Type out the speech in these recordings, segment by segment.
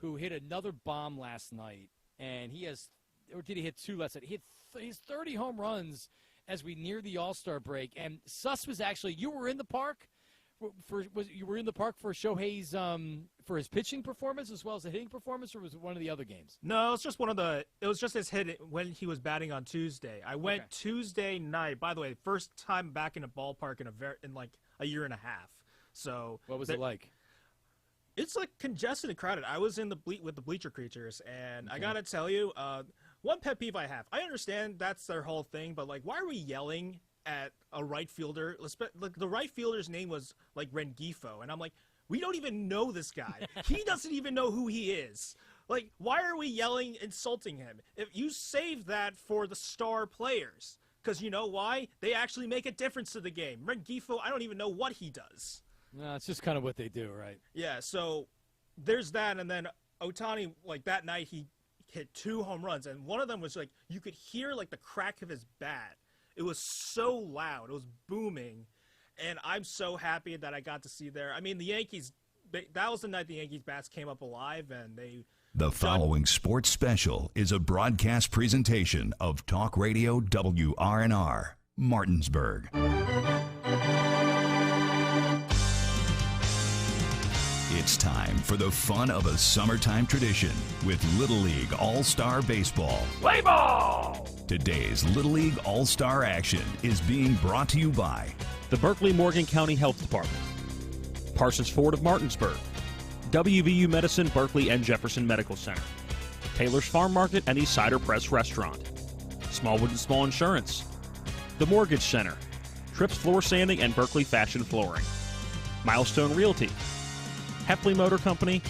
who hit another bomb last night, and he has, or did he hit 2 last night? He hit 30 home runs as we near the All-Star break. And Suss was actually, you were in the park you were in the park for Shohei's for his pitching performance as well as the hitting performance, or was it one of the other games? No, it was just his hit when he was batting on Tuesday. I went Tuesday night. By the way, first time back in a ballpark in like a year and a half. So what was it like? It's like congested and crowded. I was in with the bleacher creatures, and I gotta tell you, one pet peeve I have. I understand that's their whole thing, but like, why are we yelling at a right fielder? Like, the right fielder's name was like Rengifo, and I'm like, we don't even know this guy. He doesn't even know who he is. Like, why are we yelling, insulting him? If you save that for the star players, because you know why? They actually make a difference to the game. Rengifo, I don't even know what he does. No, it's just kind of what they do, right? Yeah, so there's that, and then Ohtani, like that night, he hit 2 home runs, and one of them was like, you could hear like the crack of his bat. It was so loud. It was booming, and I'm so happy that I got to see there. I mean, the Yankees, that was the night the Yankees bats came up alive, and they... The following sports special is a broadcast presentation of Talk Radio WRNR, Martinsburg. It's time for the fun of a summertime tradition with Little League All-Star Baseball. Play ball! Today's Little League All-Star action is being brought to you by the Berkeley-Morgan County Health Department, Parsons Ford of Martinsburg, WVU Medicine, Berkeley and Jefferson Medical Center, Taylor's Farm Market and East Cider Press Restaurant, Smallwood and Small Insurance, The Mortgage Center, Trips Floor Sanding and Berkeley Fashion Flooring, Milestone Realty, Heffley Motor Company,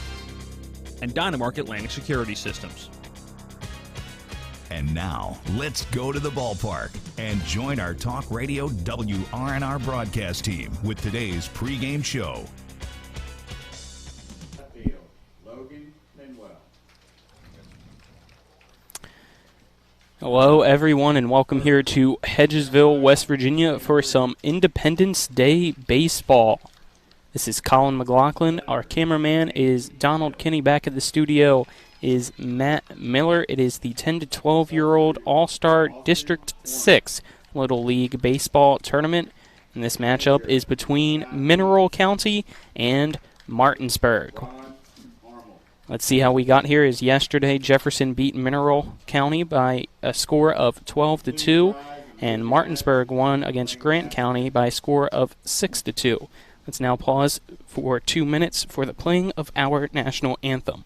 and Dynamark Atlantic Security Systems. And now, let's go to the ballpark and join our Talk Radio WRNR broadcast team with today's pregame show. Logan Manuel. Hello, everyone, and welcome here to Hedgesville, West Virginia for some Independence Day baseball. This is Colin McLaughlin. Our cameraman is Donald Kinney. Back at the studio is Matt Miller. It is the 10 to 12-year-old All-Star District 6 Little League Baseball Tournament. And this matchup is between Mineral County and Martinsburg. Let's see how we got here. Is yesterday Jefferson beat Mineral County by a score of 12-2, and Martinsburg won against Grant County by a score of 6-2. Let's now pause for 2 minutes for the playing of our national anthem.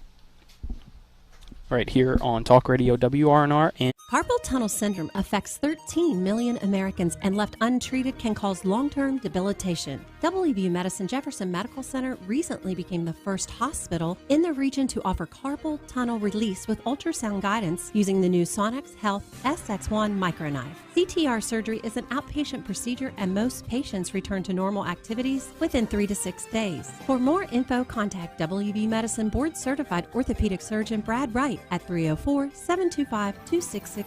Right here on Talk Radio WRNR. And Carpal tunnel syndrome affects 13 million Americans and left untreated can cause long-term debilitation. WVU Medicine Jefferson Medical Center recently became the first hospital in the region to offer carpal tunnel release with ultrasound guidance using the new Sonex Health SX1 microknife. CTR surgery is an outpatient procedure and most patients return to normal activities within 3 to 6 days. For more info, contact WVU Medicine Board Certified Orthopedic Surgeon Brad Wright at 304-725-2663.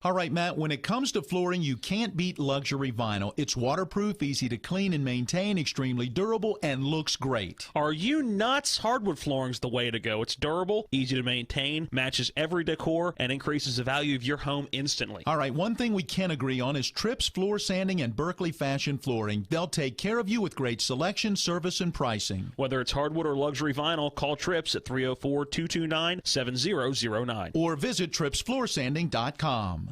All right, Matt, when it comes to flooring, you can't beat luxury vinyl. It's waterproof, easy to clean and maintain, extremely durable, and looks great. Are you nuts? Hardwood flooring's the way to go. It's durable, easy to maintain, matches every decor, and increases the value of your home instantly. All right, one thing we can agree on is Trips Floor Sanding and Berkeley Fashion Flooring. They'll take care of you with great selection, service, and pricing. Whether it's hardwood or luxury vinyl, call Trips at 304-229-7009. Or visit tripsfloorsanding.com.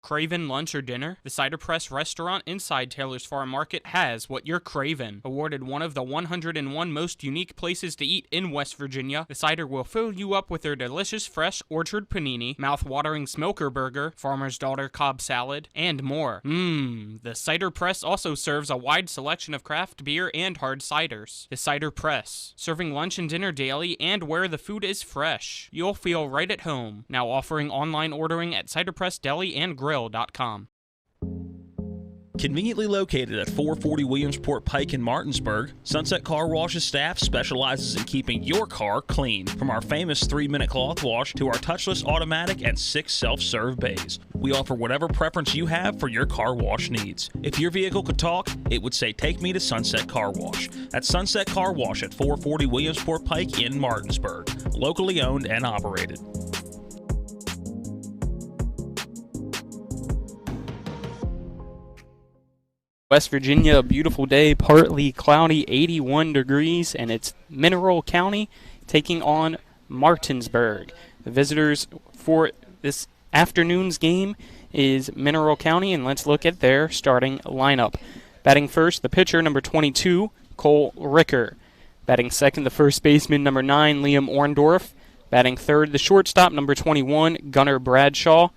Craving lunch or dinner? The Cider Press restaurant inside Taylor's Farm Market has what you're craving. Awarded one of the 101 most unique places to eat in West Virginia, the Cider will fill you up with their delicious fresh orchard panini, mouth-watering smoker burger, farmer's daughter Cobb salad, and more. The Cider Press also serves a wide selection of craft beer and hard ciders. The Cider Press, serving lunch and dinner daily and where the food is fresh. You'll feel right at home. Now offering online ordering at Cider Press Deli and Grill.com. Conveniently located at 440 Williamsport Pike in Martinsburg, Sunset Car Wash's staff specializes in keeping your car clean. From our famous 3-minute cloth wash to our touchless automatic and 6 self-serve bays, we offer whatever preference you have for your car wash needs. If your vehicle could talk, it would say, "Take me to Sunset Car Wash." That's Sunset Car Wash at 440 Williamsport Pike in Martinsburg. Locally owned and operated. West Virginia, a beautiful day, partly cloudy, 81 degrees, and it's Mineral County taking on Martinsburg. The visitors for this afternoon's game is Mineral County, and let's look at their starting lineup. Batting first, the pitcher, number 22, Cole Ricker. Batting second, the first baseman, number 9, Liam Orndorff. Batting third, the shortstop, number 21, Gunnar Bradshaw.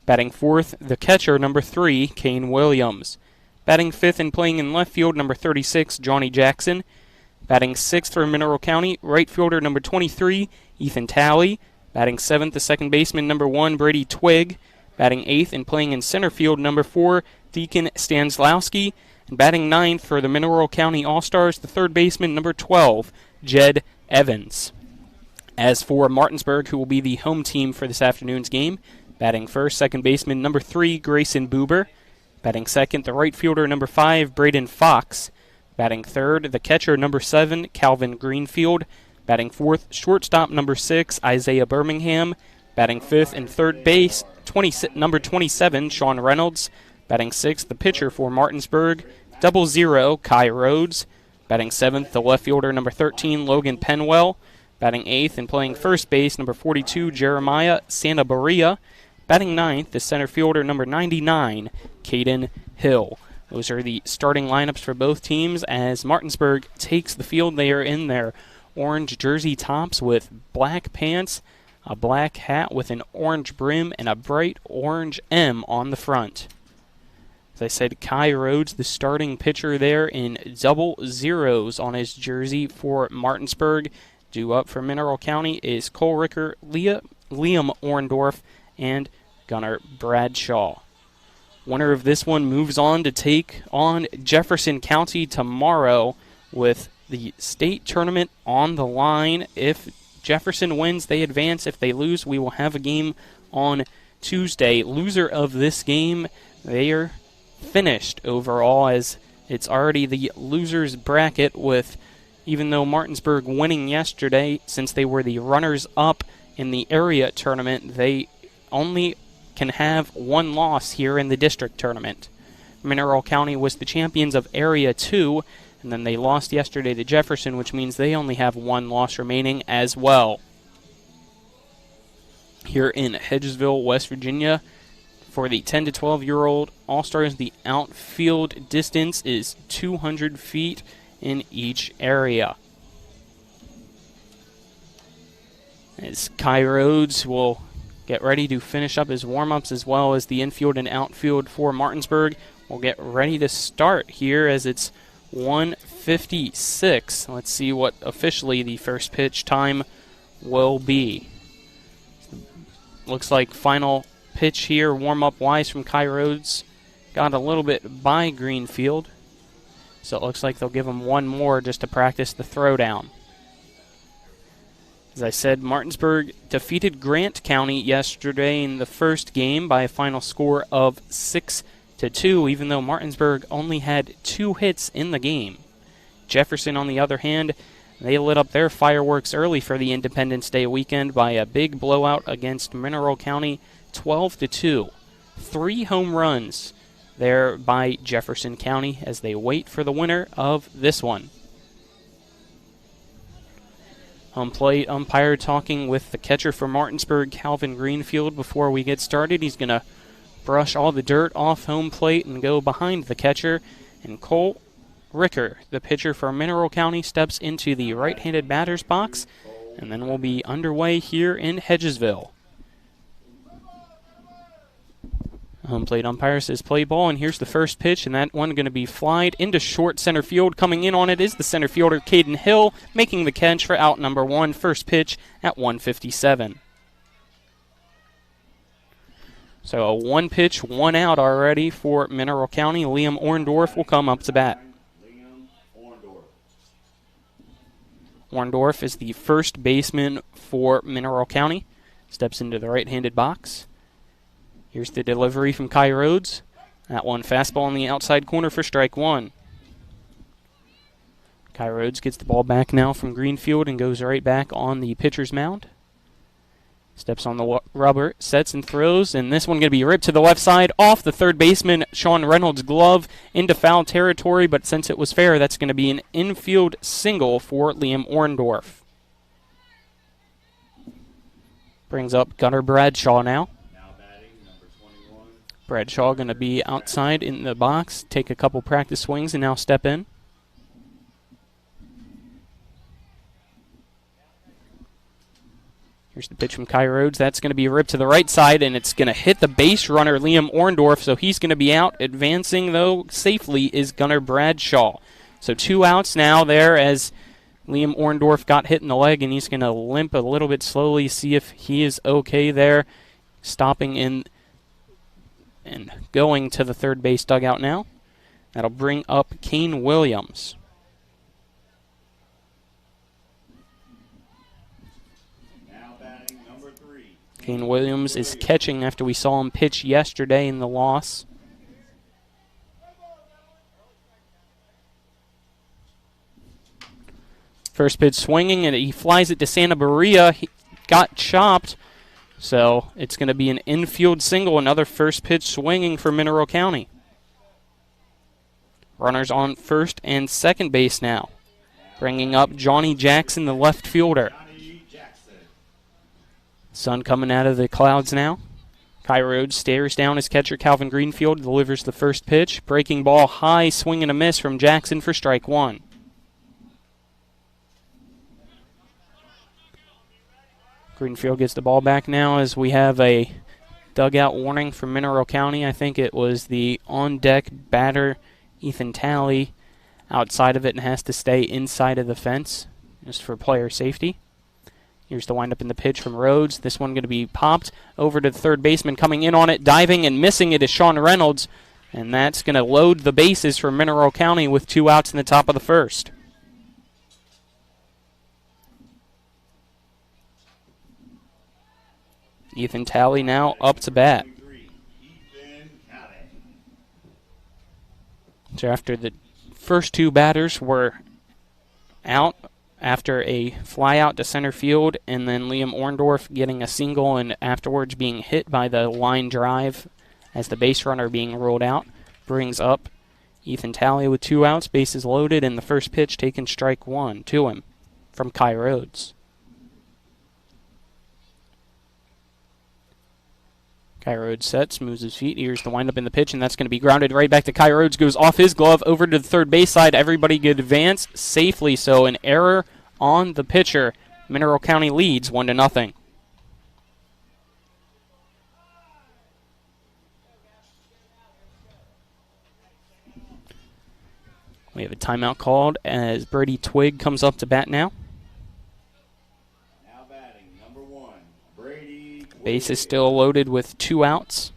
Batting fourth, the catcher, number 3, Kane Williams. Batting fifth and playing in left field, number 36, Johnny Jackson. Batting sixth for Mineral County, right fielder, number 23, Ethan Talley. Batting seventh, the second baseman, number 1, Brady Twigg. Batting eighth and playing in center field, number 4, Deacon Stanslowski. And batting ninth for the Mineral County All-Stars, the third baseman, number 12, Jed Evans. As for Martinsburg, who will be the home team for this afternoon's game, batting first, second baseman, number 3, Grayson Buber. Batting second, the right fielder, number 5, Braden Fox. Batting third, the catcher, number 7, Calvin Greenfield. Batting fourth, shortstop, number 6, Isaiah Birmingham. Batting fifth and third base, number 27, Sean Reynolds. Batting sixth, the pitcher for Martinsburg, 00, Kai Rhodes. Batting seventh, the left fielder, number 13, Logan Penwell. Batting eighth and playing first base, number 42, Jeremiah Santabaria. Batting ninth, the center fielder, number 99, Caden Hill. Those are the starting lineups for both teams as Martinsburg takes the field. They are in their orange jersey tops with black pants, a black hat with an orange brim, and a bright orange M on the front. As I said, Kai Rhodes, the starting pitcher there in 00s on his jersey for Martinsburg. Due up for Mineral County is Cole Ricker, Liam Orndorff, and Gunnar Bradshaw. Winner of this one moves on to take on Jefferson County tomorrow with the state tournament on the line. If Jefferson wins, they advance. If they lose, we will have a game on Tuesday. Loser of this game, they are finished overall, as it's already the losers bracket with, even though Martinsburg winning yesterday, since they were the runners-up in the area tournament, they only can have one loss here in the district tournament. Mineral County was the champions of Area 2, and then they lost yesterday to Jefferson, which means they only have one loss remaining as well. Here in Hedgesville, West Virginia, for the 10 to 12-year-old All-Stars, the outfield distance is 200 feet in each area. As Kai Rhodes will get ready to finish up his warm-ups, as well as the infield and outfield for Martinsburg will get ready to start here as it's 1:56. Let's see what officially the first pitch time will be. Looks like final pitch here, warm-up wise from Kai Rhodes. Got a little bit by Greenfield. So it looks like they'll give him one more just to practice the throwdown. As I said, Martinsburg defeated Grant County yesterday in the first game by a final score of 6-2, even though Martinsburg only had 2 hits in the game. Jefferson, on the other hand, they lit up their fireworks early for the Independence Day weekend by a big blowout against Mineral County, 12-2. 3 home runs there by Jefferson County as they wait for the winner of this one. Home plate umpire talking with the catcher for Martinsburg, Calvin Greenfield, before we get started. He's going to brush all the dirt off home plate and go behind the catcher. And Cole Ricker, the pitcher for Mineral County, steps into the right-handed batter's box. And then we'll be underway here in Hedgesville. Home plate umpire says play ball, and here's the first pitch, and that one going to be flied into short center field. Coming in on it is the center fielder, Caden Hill, making the catch for out number 1. First pitch at 1:57. So a 1 pitch, 1 out already for Mineral County. Liam Orndorff will come up to bat. Orndorff is the first baseman for Mineral County. Steps into the right-handed box. Here's the delivery from Kai Rhodes. That one fastball in the outside corner for strike 1. Kai Rhodes gets the ball back now from Greenfield and goes right back on the pitcher's mound. Steps on the rubber, sets and throws, and this one going to be ripped to the left side off the third baseman, Sean Reynolds' glove, into foul territory, but since it was fair, that's going to be an infield single for Liam Orndorff. Brings up Gunnar Bradshaw now. Bradshaw going to be outside in the box, take a couple practice swings, and now step in. Here's the pitch from Kai Rhodes. That's going to be ripped to the right side, and it's going to hit the base runner, Liam Orndorff, so he's going to be out. Advancing, though, safely is Gunnar Bradshaw. So 2 outs now there as Liam Orndorff got hit in the leg, and he's going to limp a little bit slowly, see if he is okay there. Stopping in and going to the third base dugout now. That'll bring up Kane Williams. Kane Williams is catching after we saw him pitch yesterday in the loss. First pitch swinging, and he flies it to Santa Maria. He got chopped, so it's going to be an infield single, another first pitch swinging for Mineral County. Runners on first and second base now. Bringing up Johnny Jackson, the left fielder. Sun coming out of the clouds now. Kai Rhodes stares down his catcher, Calvin Greenfield, delivers the first pitch. Breaking ball high, swing and a miss from Jackson for strike 1. Greenfield gets the ball back now as we have a dugout warning from Mineral County. I think it was the on-deck batter, Ethan Talley, outside of it and has to stay inside of the fence just for player safety. Here's the windup in the pitch from Rhodes. This one going to be popped over to the third baseman. Coming in on it, diving and missing it is Sean Reynolds. And that's going to load the bases for Mineral County with 2 outs in the top of the first. Ethan Talley now up to bat. So after the first 2 batters were out, after a fly out to center field, and then Liam Orndorff getting a single and afterwards being hit by the line drive as the base runner being ruled out, brings up Ethan Talley with 2 outs, bases loaded, and the first pitch taken strike 1 to him from Kai Rhodes. Kai Rhodes sets, moves his feet. Here's the windup in the pitch, and that's going to be grounded right back to Kai Rhodes. Goes off his glove over to the third base side. Everybody could advance safely, so an error on the pitcher. Mineral County leads 1-0. We have a timeout called as Brady Twigg comes up to bat now. Base is still loaded with 2 outs.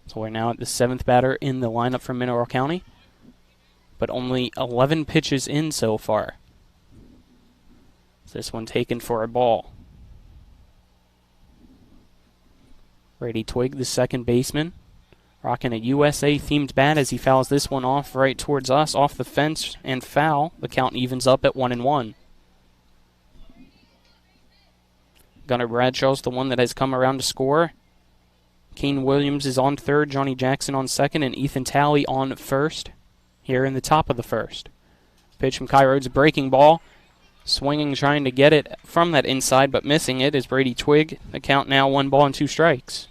So we're now at the 7th batter in the lineup from Mineral County, but only 11 pitches in so far. This one taken for a ball. Brady Twigg, the second baseman, rocking a USA-themed bat as he fouls this one off right towards us, off the fence and foul. The count evens up at 1-1. Gunnar Bradshaw's the one that has come around to score. Kane Williams is on third, Johnny Jackson on second, and Ethan Talley on first here in the top of the first. Pitch from Kai Rhodes, breaking ball. Swinging, trying to get it from that inside, but missing it is Brady Twigg. The count now 1 ball and 2 strikes.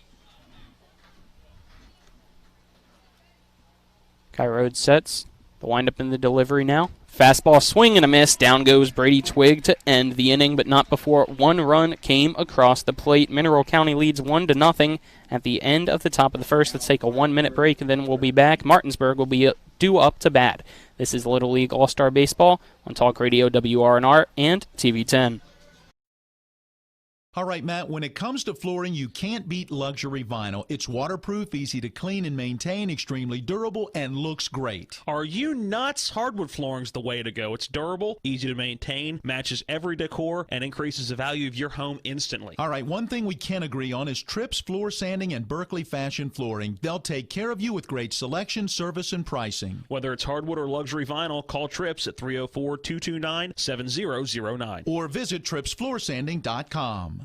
Kai Rhodes sets. The windup in the delivery now. Fastball swing and a miss. Down goes Brady Twigg to end the inning, but not before 1 run came across the plate. Mineral County leads 1-0 at the end of the top of the first. Let's take a 1-minute break, and then we'll be back. Martinsburg will be due up to bat. This is Little League All-Star Baseball on Talk Radio WRNR and TV 10. All right, Matt, when it comes to flooring, you can't beat luxury vinyl. It's waterproof, easy to clean and maintain, extremely durable, and looks great. Are you nuts? Hardwood flooring's the way to go. It's durable, easy to maintain, matches every decor, and increases the value of your home instantly. All right, one thing we can agree on is Trips Floor Sanding and Berkeley Fashion Flooring. They'll take care of you with great selection, service, and pricing. Whether it's hardwood or luxury vinyl, call Trips at 304-229-7009. Or visit tripsfloorsanding.com.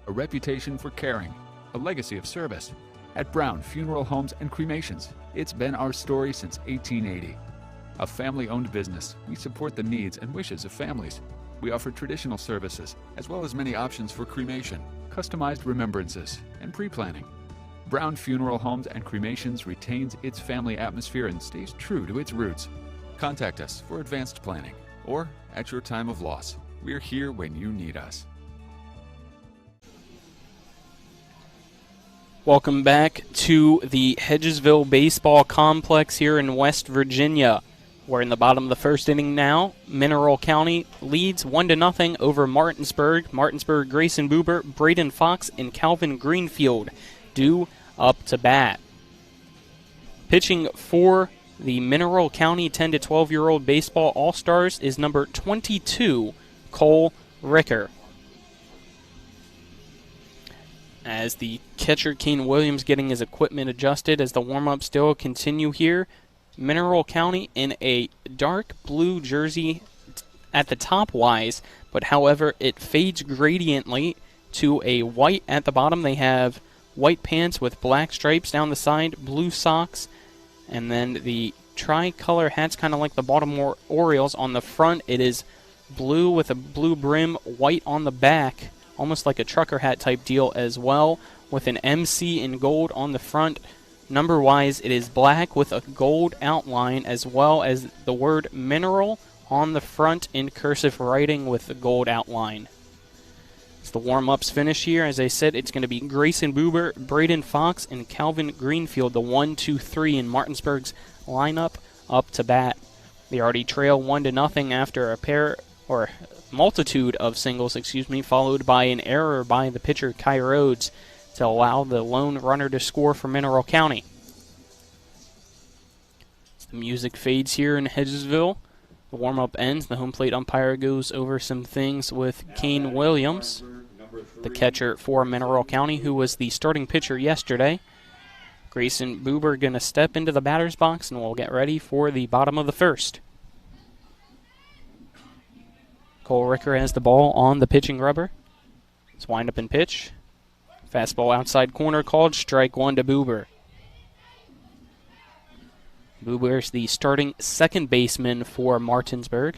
A reputation for caring, a legacy of service. At Brown Funeral Homes and Cremations, it's been our story since 1880. A family-owned business, we support the needs and wishes of families. We offer traditional services, as well as many options for cremation, customized remembrances, and pre-planning. Brown Funeral Homes and Cremations retains its family atmosphere and stays true to its roots. Contact us for advanced planning, or at your time of loss. We're here when you need us. Welcome back to the Hedgesville Baseball Complex here in West Virginia. We're in the bottom of the first inning now. Mineral County leads 1-0 over Martinsburg. Martinsburg, Grayson Buber, Braden Fox, and Calvin Greenfield due up to bat. Pitching for the Mineral County 10 to 12-year-old baseball All-Stars is number 22, Cole Ricker. As the catcher, Kane Williams, getting his equipment adjusted as the warm-ups still continue here. Mineral County in a dark blue jersey at the top wise, but however, it fades gradiently to a white at the bottom. They have white pants with black stripes down the side, blue socks, and then the tricolor hat's kind of like the Baltimore Orioles. On the front, it is blue with a blue brim, white on the back, almost like a trucker hat type deal as well, with an MC in gold on the front. Number-wise, it is black with a gold outline, as well as the word mineral on the front in cursive writing with the gold outline. As the warm-ups finish here, as I said, it's going to be Grayson Buber, Braden Fox, and Calvin Greenfield, the 1-2-3 in Martinsburg's lineup, up to bat. They already trail 1-0 after a multitude of singles, followed by an error by the pitcher Kai Rhodes to allow the lone runner to score for Mineral County. As the music fades here in Hedgesville, the warm-up ends. The home plate umpire goes over some things with Kane Williams, the catcher for Mineral County, who was the starting pitcher yesterday. Grayson Buber going to step into the batter's box, and we'll get ready for the bottom of the first. Cole Ricker has the ball on the pitching rubber. It's wind up and pitch. Fastball outside corner called, strike one to Buber. Buber is the starting second baseman for Martinsburg.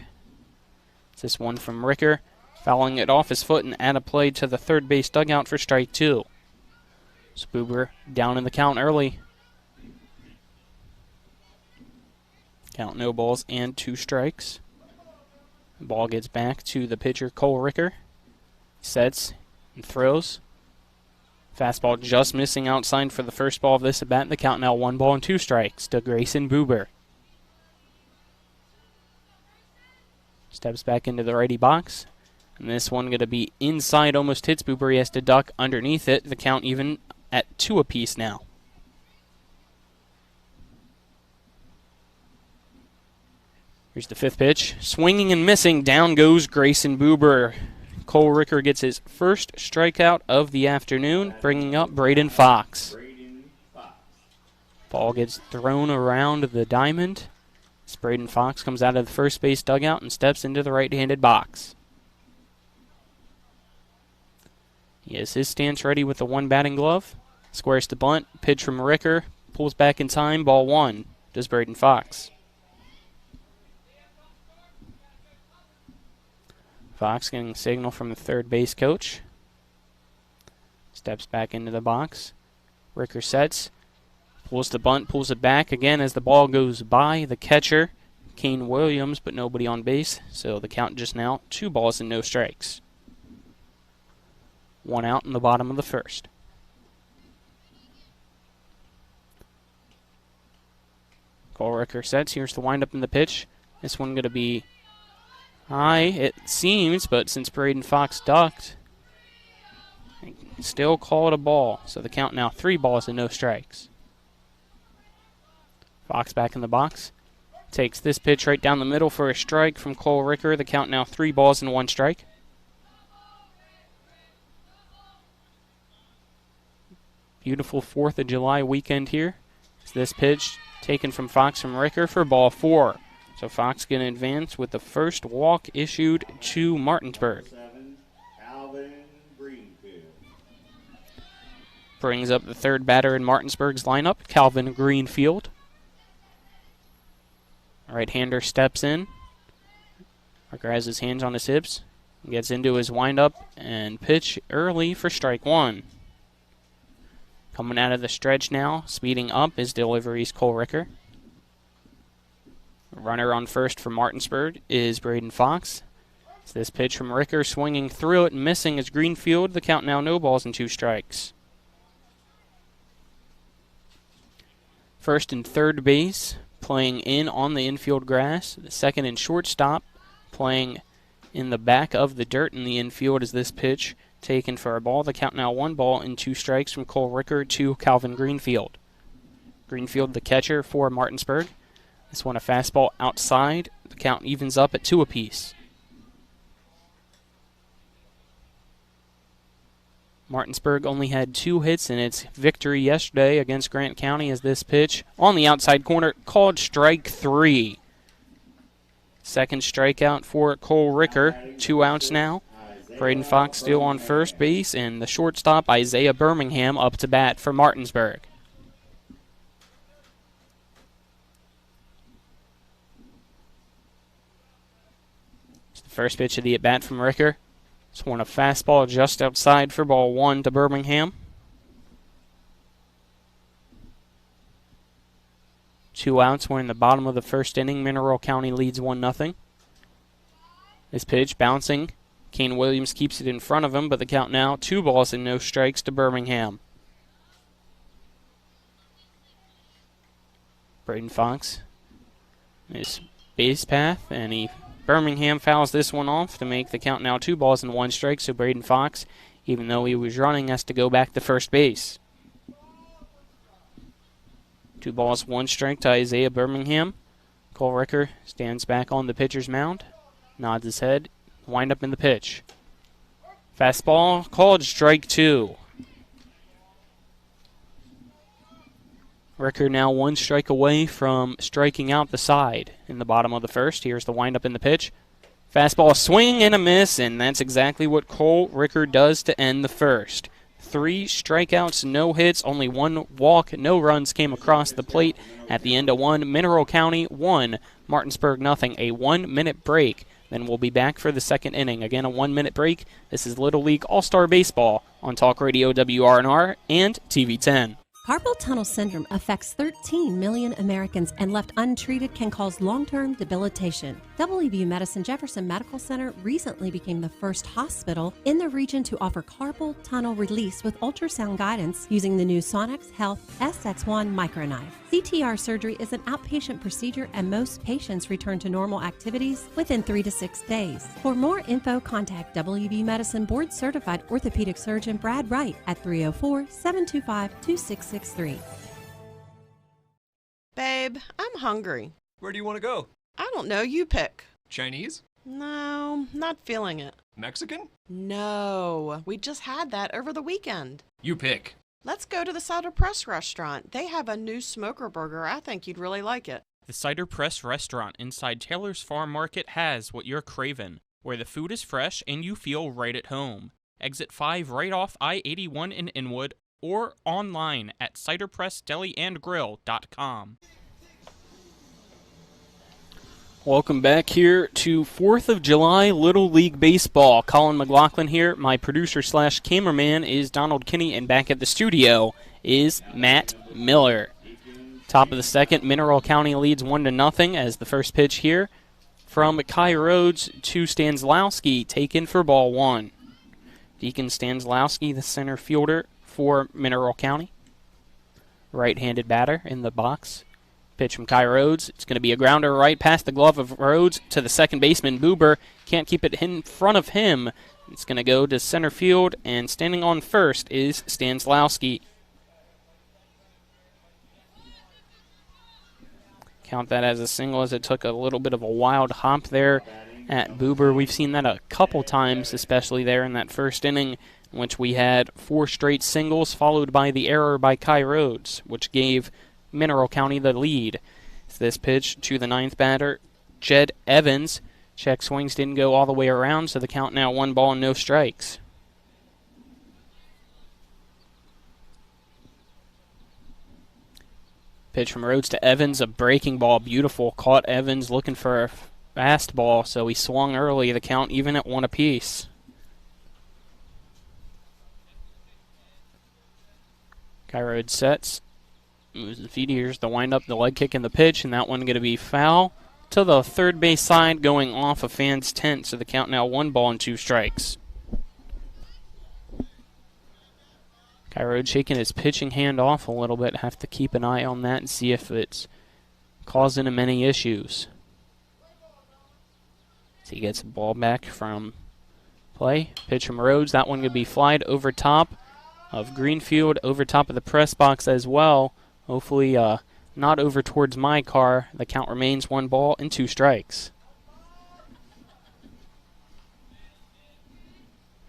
It's this one from Ricker, fouling it off his foot and add a play to the third base dugout for strike two. So Buber down in the count early. Count no balls and 2 strikes. The ball gets back to the pitcher, Cole Ricker. Sets and throws. Fastball just missing outside for the first ball of this at bat. The count now 1 ball and 2 strikes to Grayson Buber. Steps back into the righty box. And this one going to be inside, almost hits Buber. He has to duck underneath it. The count even at 2 apiece now. Here's the 5th pitch. Swinging and missing. Down goes Grayson Buber. Cole Ricker gets his first strikeout of the afternoon, bringing up Braden Fox. Ball gets thrown around the diamond. As Braden Fox comes out of the first base dugout and steps into the right-handed box. He has his stance ready with the 1 batting glove. Squares to bunt. Pitch from Ricker. Pulls back in time. Ball 1. Does Braden Fox. Fox getting a signal from the third base coach. Steps back into the box. Ricker sets. Pulls the bunt, pulls it back again as the ball goes by the catcher, Kane Williams, but nobody on base. So the count just now, 2 balls and no strikes. 1 out in the bottom of the first. Cole Ricker sets. Here's the windup in the pitch. This one going to be high, it seems, but since Braden Fox ducked, Still called a ball, so the count now 3 balls and no strikes. Fox back in the box. Takes this pitch right down the middle for a strike from Cole Ricker. The count now 3 balls and 1 strike. Beautiful 4th of July weekend here. It's this pitch taken from Fox from Ricker for ball 4. So Fox going to advance with the first walk issued to Martinsburg. Brings up the third batter in Martinsburg's lineup, Calvin Greenfield. Right-hander steps in. Ricker has his hands on his hips. Gets into his windup and pitch early for strike 1. Coming out of the stretch now, speeding up his deliveries, Cole Ricker. Runner on first for Martinsburg is Braden Fox. It's this pitch from Ricker, swinging through it and missing is Greenfield. The count now no balls and 2 strikes. First and third base, playing in on the infield grass. The second and shortstop, playing in the back of the dirt in the infield, is this pitch taken for a ball. The count now 1 ball and 2 strikes from Cole Ricker to Calvin Greenfield. Greenfield, the catcher for Martinsburg. This one a fastball outside. The count evens up at 2 apiece. Martinsburg only had 2 hits in its victory yesterday against Grant County, as this pitch on the outside corner called strike 3. Second strikeout for Cole Ricker. 2 outs now. Braden Fox still on first base, and the shortstop Isaiah Birmingham up to bat for Martinsburg. It's the first pitch of the at-bat from Ricker. Swung a fastball just outside for ball 1 to Birmingham. 2 outs. We're in the bottom of the first inning. Mineral County leads 1-0. This pitch bouncing. Kane Williams keeps it in front of him, but the count now 2 balls and no strikes to Birmingham. Braden Fox, his base path, and Birmingham fouls this one off to make the count now 2 balls and 1 strike. So Braden Fox, even though he was running, has to go back to first base. 2 balls, 1 strike to Isaiah Birmingham. Cole Ricker stands back on the pitcher's mound, nods his head, wind up in the pitch. Fastball called strike 2. Ricker now 1 strike away from striking out the side in the bottom of the first. Here's the windup in the pitch. Fastball swing and a miss, and that's exactly what Cole Ricker does to end the first. 3 strikeouts, no hits, only 1 walk, no runs came across the plate at the end of 1. Mineral County 1, Martinsburg 0. A 1-minute break. Then we'll be back for the second inning. Again, a 1-minute break. This is Little League All-Star Baseball on Talk Radio WRNR and TV 10. Carpal tunnel syndrome affects 13 million Americans and left untreated can cause long-term debilitation. WVU Medicine Jefferson Medical Center recently became the first hospital in the region to offer carpal tunnel release with ultrasound guidance using the new Sonex Health SX1 microknife. CTR surgery is an outpatient procedure and most patients return to normal activities within 3 to 6 days. For more info, contact WVU Medicine Board Certified Orthopedic Surgeon Brad Wright at 304-725-2663. Babe, I'm hungry. Where do you want to go? I don't know, you pick. Chinese? No, not feeling it. Mexican? No, we just had that over the weekend. You pick. Let's go to the Cider Press restaurant. They have a new smoker burger. I think you'd really like it. The Cider Press restaurant inside Taylor's Farm Market has what you're craving, where the food is fresh and you feel right at home. Exit 5 right off I-81 in Inwood, or online at ciderpressdeliandgrill.com. Welcome back here to 4th of July Little League Baseball. Colin McLaughlin here. My producer/cameraman is Donald Kinney, and back at the studio is Matt Miller. Top of the second, Mineral County leads 1-0 as the first pitch here from Kai Rhodes to Stanzlowski, taken for ball 1. Deacon Stanzlowski, the center fielder for Mineral County. Right-handed batter in the box. Pitch from Kai Rhodes. It's going to be a grounder right past the glove of Rhodes to the second baseman, Buber. Can't keep it in front of him. It's going to go to center field, and standing on first is Stanslawski. Count that as a single, as it took a little bit of a wild hop there at Buber. We've seen that a couple times, especially there in that first inning, in which we had 4 straight singles, followed by the error by Kai Rhodes, which gave Mineral County the lead. It's this pitch to the ninth batter, Jed Evans. Check swings didn't go all the way around, so the count now 1 ball and no strikes. Pitch from Rhodes to Evans, a breaking ball, beautiful. Caught Evans looking for a fastball, so he swung early. The count even at 1 apiece. Kai Rhodes sets, moves the feet. Here's the windup, the leg kick, and the pitch, and that one going to be foul to the third base side, going off a fan's tent, so the count now 1 ball and 2 strikes. Kai Rhodes shaking his pitching hand off a little bit. Have to keep an eye on that and see if it's causing him any issues. So he gets the ball back from play. Pitch from Rhodes. That one going to be flied over top of Greenfield, over top of the press box as well. Hopefully not over towards my car. The count remains 1 ball and 2 strikes.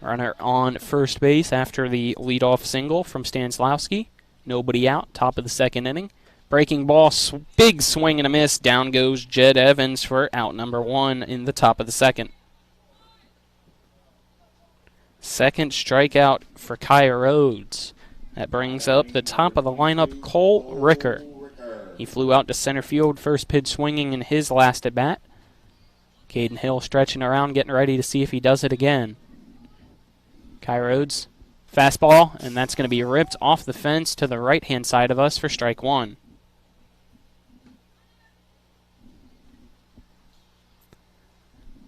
Runner on first base after the leadoff single from Stanslawski. Nobody out, top of the second inning. Breaking ball, big swing and a miss. Down goes Jed Evans for out number 1 in the top of the second. Second strikeout for Kai Rhodes. That brings up the top of the lineup, Cole Ricker. He flew out to center field, first pitch swinging in his last at bat. Caden Hill stretching around, getting ready to see if he does it again. Kai Rhodes, fastball, and that's going to be ripped off the fence to the right-hand side of us for strike 1.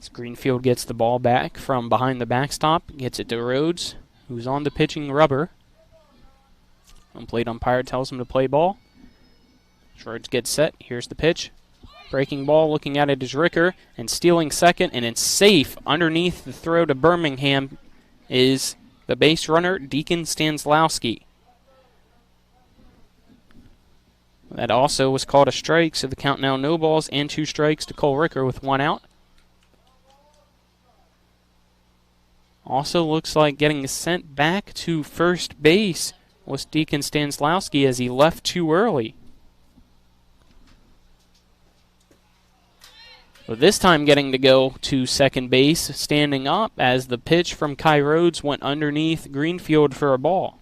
As Greenfield gets the ball back from behind the backstop, gets it to Rhodes, who's on the pitching rubber. Home plate umpire tells him to play ball. As Rhodes gets set, here's the pitch. Breaking ball, looking at it is Ricker, and stealing second, and it's safe. Underneath the throw to Birmingham is the base runner, Deacon Stanslawski. That also was called a strike, so the count now no balls and 2 strikes to Cole Ricker with 1 out. Also looks like getting sent back to first base was Deacon Stanslawski as he left too early. But this time getting to go to second base, standing up as the pitch from Kai Rhodes went underneath Greenfield for a ball.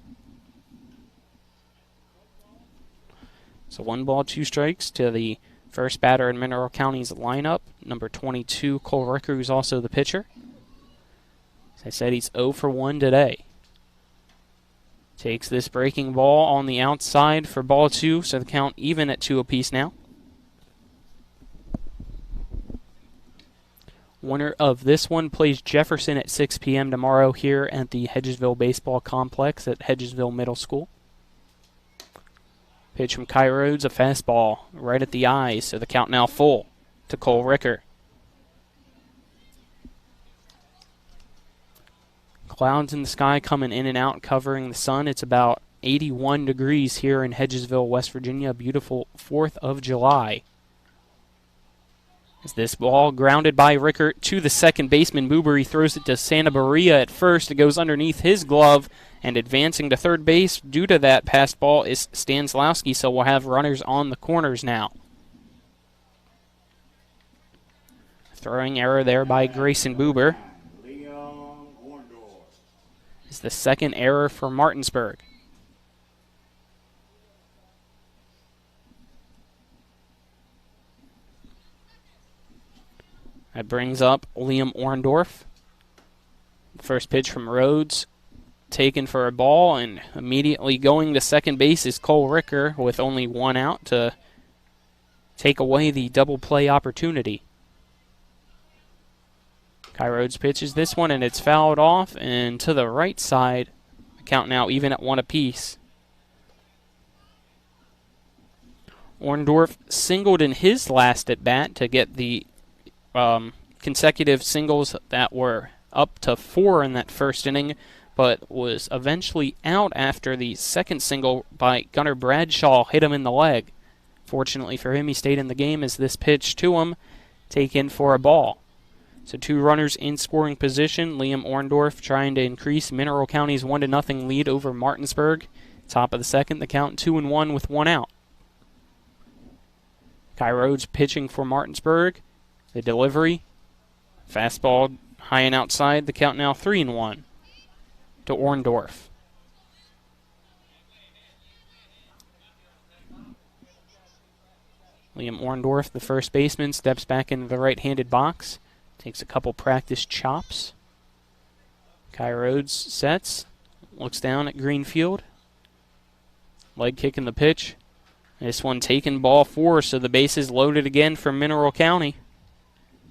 So 1 ball, 2 strikes to the first batter in Mineral County's lineup, number 22, Cole Ricker, who's also the pitcher. As I said, he's 0 for 1 today. Takes this breaking ball on the outside for ball 2, so the count even at 2 apiece now. Winner of this one plays Jefferson at 6 p.m. tomorrow here at the Hedgesville Baseball Complex at Hedgesville Middle School. Pitch from Kai Rhodes, a fastball right at the eyes, so the count now full to Cole Ricker. Clouds in the sky coming in and out, covering the sun. It's about 81 degrees here in Hedgesville, West Virginia. Beautiful 4th of July. As this ball grounded by Ricker to the second baseman, Buber, he throws it to Santa Maria at first. It goes underneath his glove, and advancing to third base due to that passed ball is Stanslawski, so we'll have runners on the corners now. Throwing error there by Grayson Buber. It's the second error for Martinsburg. That brings up Liam Orndorff. First pitch from Rhodes, taken for a ball, and immediately going to second base is Cole Ricker with only 1 out to take away the double play opportunity. Kai Rhodes pitches this one, and it's fouled off, and to the right side, the count now even at 1 apiece. Orndorff singled in his last at bat to get the consecutive singles that were up to 4 in that first inning, but was eventually out after the second single by Gunnar Bradshaw hit him in the leg. Fortunately for him, he stayed in the game as this pitch to him taken for a ball. So 2 runners in scoring position. Liam Orndorff trying to increase Mineral County's 1-0 lead over Martinsburg. Top of the second, the count 2-1 with 1 out. Kai Rhodes pitching for Martinsburg. The delivery, fastball high and outside. The count now 3-1 to Orndorff. Liam Orndorff, the first baseman, steps back into the right-handed box. Takes a couple practice chops. Kai Rhodes sets. Looks down at Greenfield. Leg kick in the pitch. This one taken ball 4, so the base is loaded again for Mineral County.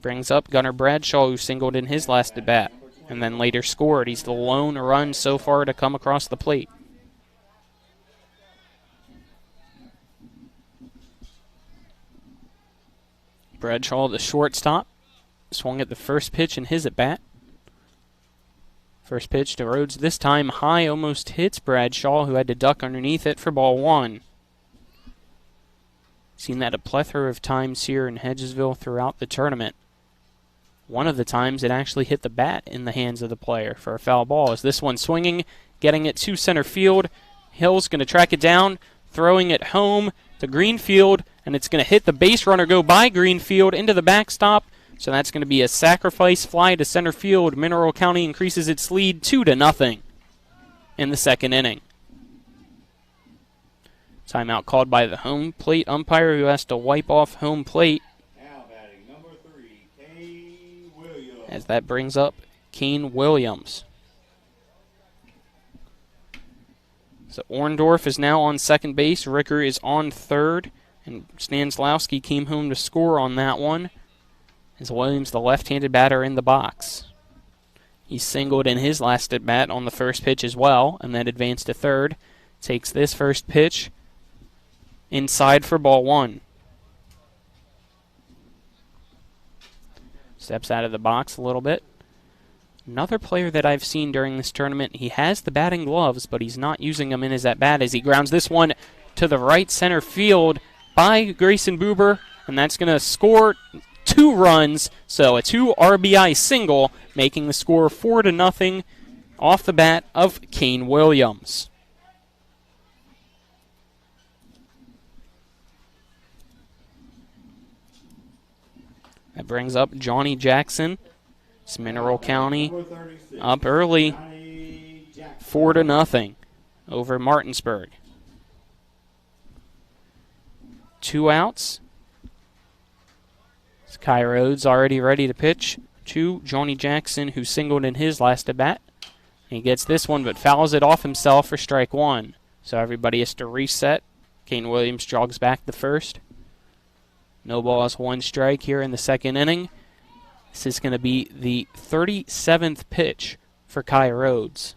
Brings up Gunnar Bradshaw, who singled in his last at-bat and then later scored. He's the lone run so far to come across the plate. Bradshaw, the shortstop, swung at the first pitch in his at-bat. First pitch to Rhodes, this time high, almost hits Bradshaw, who had to duck underneath it for ball 1. Seen that a plethora of times here in Hedgesville throughout the tournament. One of the times it actually hit the bat in the hands of the player for a foul ball. As this one swinging, getting it to center field. Hill's going to track it down, throwing it home to Greenfield, and it's going to hit the base runner, go by Greenfield into the backstop. So that's going to be a sacrifice fly to center field. Mineral County increases its lead 2-0 in the second inning. Timeout called by the home plate umpire, who has to wipe off home plate. Now batting number 3, Kane Williams. As that brings up Kane Williams. So Orndorff is now on second base. Ricker is on third. And Stanslawski came home to score on that one. As Williams, the left-handed batter, in the box. He singled in his last at-bat on the first pitch as well, and then advanced to third. Takes this first pitch inside for ball 1. Steps out of the box a little bit. Another player that I've seen during this tournament, he has the batting gloves, but he's not using them in his at-bat as he grounds this one to the right center field by Grayson Buber, and that's going to score 2 runs, so a 2 RBI single, making the score 4-0 off the bat of Kane Williams. That brings up Johnny Jackson. It's Mineral County up early, 4-0 over Martinsburg. 2 outs. Kai Rhodes already ready to pitch to Johnny Jackson, who singled in his last at-bat. He gets this one, but fouls it off himself for strike 1. So everybody has to reset. Kane Williams jogs back the first. No balls, 1 strike here in the second inning. This is going to be the 37th pitch for Kai Rhodes.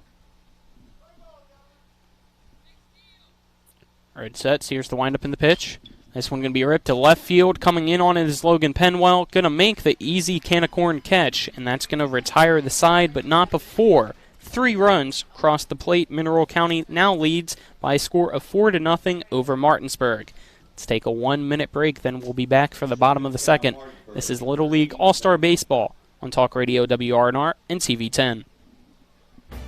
Rhodes sets. Here's the windup in the pitch. This one going to be ripped to left field. Coming in on it is Logan Penwell. Going to make the easy can of corn catch, and that's going to retire the side, but not before 3 runs cross the plate. Mineral County now leads by a score of 4-0 over Martinsburg. Let's take a 1-minute break, then we'll be back for the bottom of the second. This is Little League All-Star Baseball on Talk Radio WRNR and TV10.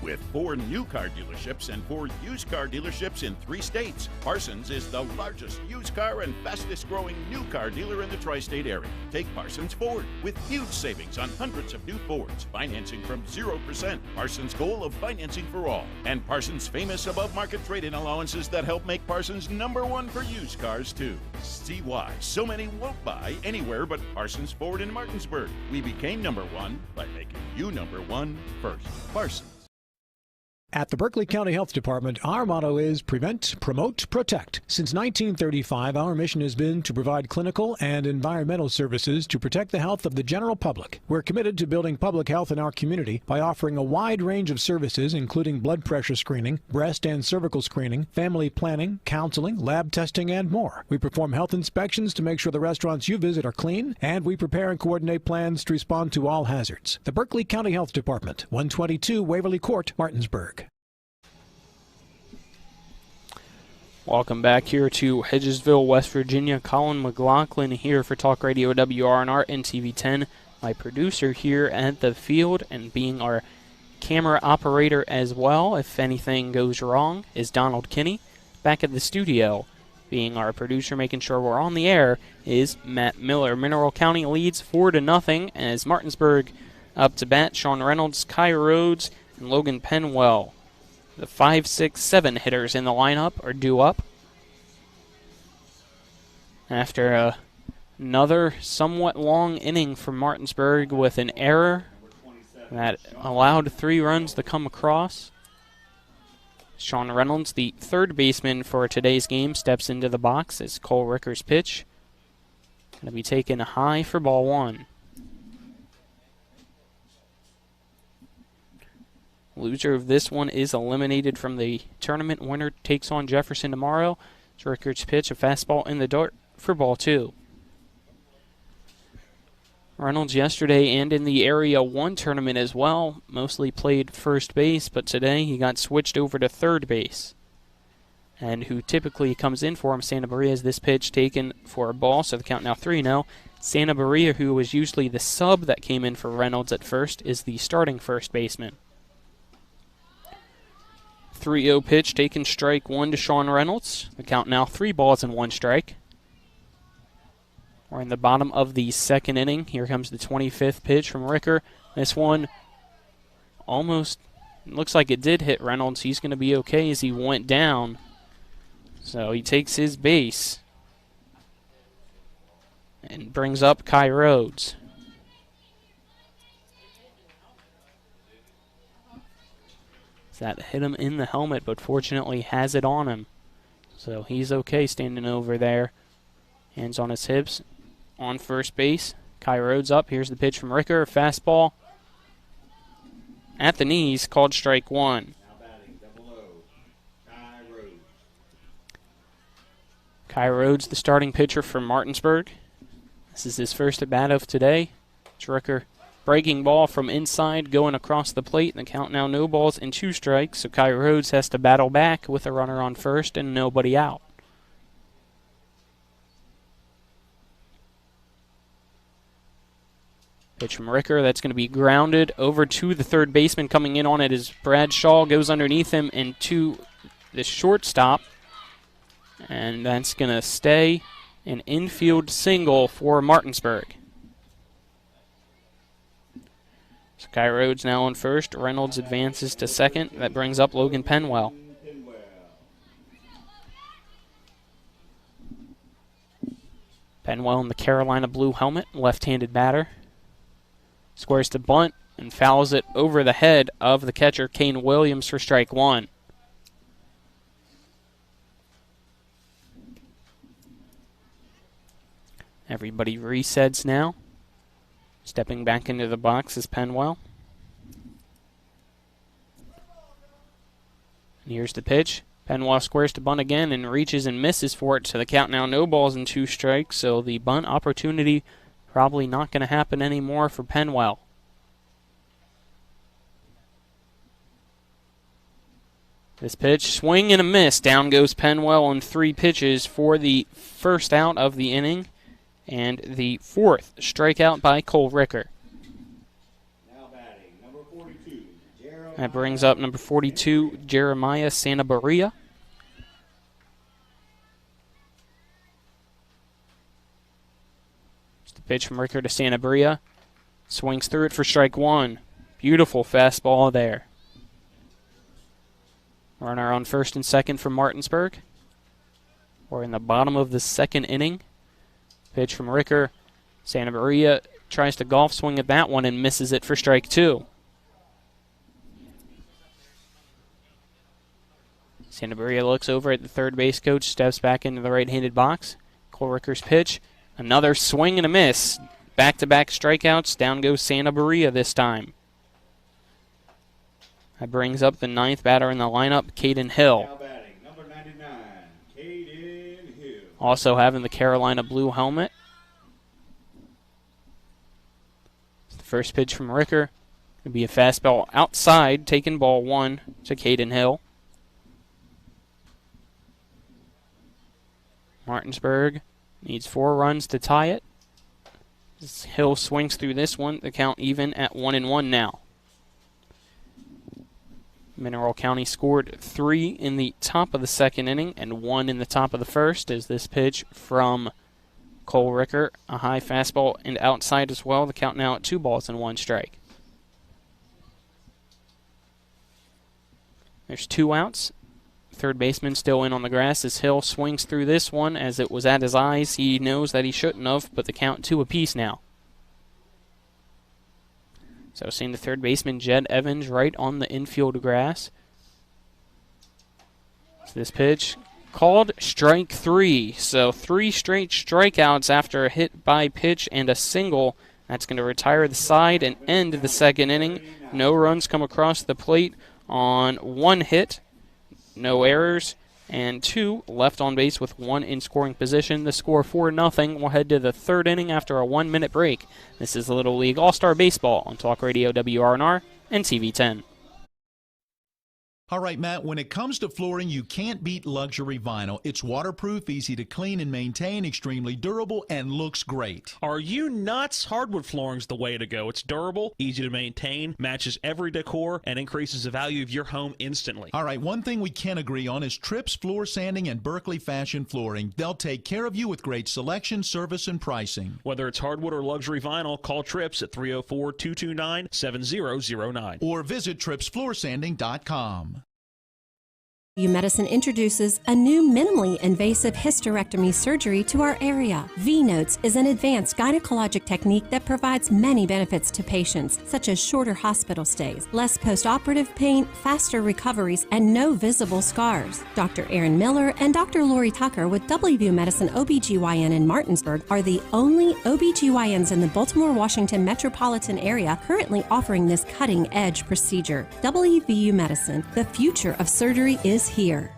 With 4 new car dealerships and 4 used car dealerships in 3 states, Parsons is the largest used car and fastest growing new car dealer in the tri-state area. Take Parsons Ford with huge savings on hundreds of new Fords, financing from 0%, Parsons' goal of financing for all, and Parsons' famous above-market trade-in allowances that help make Parsons #1 for used cars too. See why so many won't buy anywhere but Parsons Ford in Martinsburg. We became #1 by making you #1 first. Parsons. At the Berkeley County Health Department, our motto is prevent, promote, protect. Since 1935, our mission has been to provide clinical and environmental services to protect the health of the general public. We're committed to building public health in our community by offering a wide range of services, including blood pressure screening, breast and cervical screening, family planning, counseling, lab testing, and more. We perform health inspections to make sure the restaurants you visit are clean, and we prepare and coordinate plans to respond to all hazards. The Berkeley County Health Department, 122 Waverly Court, Martinsburg. Welcome back here to Hedgesville, West Virginia. Colin McLaughlin here for Talk Radio WRNR and TV10. My producer here at the field and being our camera operator as well, if anything goes wrong, is Donald Kinney. Back at the studio, being our producer, making sure we're on the air, is Matt Miller. Mineral County leads 4-0 as Martinsburg up to bat. Sean Reynolds, Kai Rhodes, and Logan Penwell. The 5, 6, 7 hitters in the lineup are due up. After another somewhat long inning for Martinsburg with an error that allowed 3 runs to come across. Sean Reynolds, the third baseman for today's game, steps into the box as Cole Ricker's pitch going to be taken high for ball 1. Loser of this one is eliminated from the tournament. Winner takes on Jefferson tomorrow. It's Ricker's pitch, a fastball in the dirt for ball 2. Reynolds yesterday and in the Area 1 tournament as well mostly played first base, but today he got switched over to third base. And who typically comes in for him, Santa Maria, has this pitch taken for a ball, so the count now 3-0. Santa Maria, who was usually the sub that came in for Reynolds at first, is the starting first baseman. 3-0 pitch taken, strike 1 to Sean Reynolds. The count now 3 balls and 1 strike. We're in the bottom of the second inning. Here comes the 25th pitch from Ricker. This one almost looks like it did hit Reynolds. He's going to be okay as he went down. So he takes his base and brings up Kai Rhodes. That hit him in the helmet, but fortunately has it on him. So he's okay standing over there. Hands on his hips. On first base. Kai Rhodes up. Here's the pitch from Ricker. Fastball. At the knees. Called strike 1. Now batting, double O, Kai Rhodes. Kai Rhodes, the starting pitcher for Martinsburg. This is his first at bat of today. It's Ricker. Breaking ball from inside, going across the plate, and the count now 0 balls and 2 strikes, so Kai Rhodes has to battle back with a runner on first and nobody out. Pitch from Ricker, that's going to be grounded over to the third baseman. Coming in on it is Brad Shaw, goes underneath him and to the shortstop, and that's going to stay an infield single for Martinsburg. So Kai Rhodes now on first. Reynolds advances to second. That brings up Logan Penwell. Penwell in the Carolina blue helmet, left-handed batter. Squares to bunt and fouls it over the head of the catcher, Kane Williams, for strike 1. Everybody resets now. Stepping back into the box is Penwell. And here's the pitch. Penwell squares to bunt again and reaches and misses for it. So the count now 0 balls and 2 strikes. So the bunt opportunity probably not going to happen anymore for Penwell. This pitch, swing and a miss. Down goes Penwell on 3 pitches for the first out of the inning. And the 4th strikeout by Cole Ricker. Now batting, number 42, Jeremiah. That brings up number 42, Jeremiah Santabaria. It's the pitch from Ricker to Santabaria. Swings through it for strike 1. Beautiful fastball there. Runner on first and second for Martinsburg. We're in the bottom of the second inning. Pitch from Ricker. Santabaria tries to golf swing at that one and misses it for strike 2. Santa Maria looks over at the third base coach, steps back into the right-handed box. Cole Ricker's pitch. Another swing and a miss. Back-to-back strikeouts. Down goes Santa Maria this time. That brings up the 9th batter in the lineup, Caden Hill. Now batting, number 99, Caden Hill. Also having the Carolina blue helmet. It's the first pitch from Ricker. It'll be a fastball outside, taking ball 1 to Caden Hill. Martinsburg needs 4 runs to tie it. Hill swings through this one. The count even at 1-1 now. Mineral County scored 3 in the top of the second inning and 1 in the top of the first as this pitch from Cole Ricker, a high fastball and outside as well. The count now at 2 balls and 1 strike. There's 2 outs. Third baseman still in on the grass as Hill swings through this one as it was at his eyes. He knows that he shouldn't have, but the count 2 apiece now. So seeing the third baseman, Jed Evans, right on the infield grass. So this pitch called strike 3. So 3 straight strikeouts after a hit by pitch and a single. That's going to retire the side and end the second inning. No runs come across the plate on 1 hit. No errors, and 2 left on base with 1 in scoring position. The score 4-0. We'll head to the third inning after a 1-minute break. This is Little League All-Star Baseball on Talk Radio WRNR and TV 10. All right, Matt, when it comes to flooring, you can't beat luxury vinyl. It's waterproof, easy to clean and maintain, extremely durable, and looks great. Are you nuts? Hardwood flooring's the way to go. It's durable, easy to maintain, matches every decor, and increases the value of your home instantly. All right, one thing we can agree on is Trips Floor Sanding and Berkeley Fashion Flooring. They'll take care of you with great selection, service, and pricing. Whether it's hardwood or luxury vinyl, call Trips at 304-229-7009. Or visit tripsfloorsanding.com. Medicine introduces a new minimally invasive hysterectomy surgery to our area. V-Notes is an advanced gynecologic technique that provides many benefits to patients, such as shorter hospital stays, less post-operative pain, faster recoveries, and no visible scars. Dr. Aaron Miller and Dr. Lori Tucker with WVU Medicine OBGYN in Martinsburg are the only OBGYNs in the Baltimore, Washington metropolitan area currently offering this cutting-edge procedure. WVU Medicine, the future of surgery is here.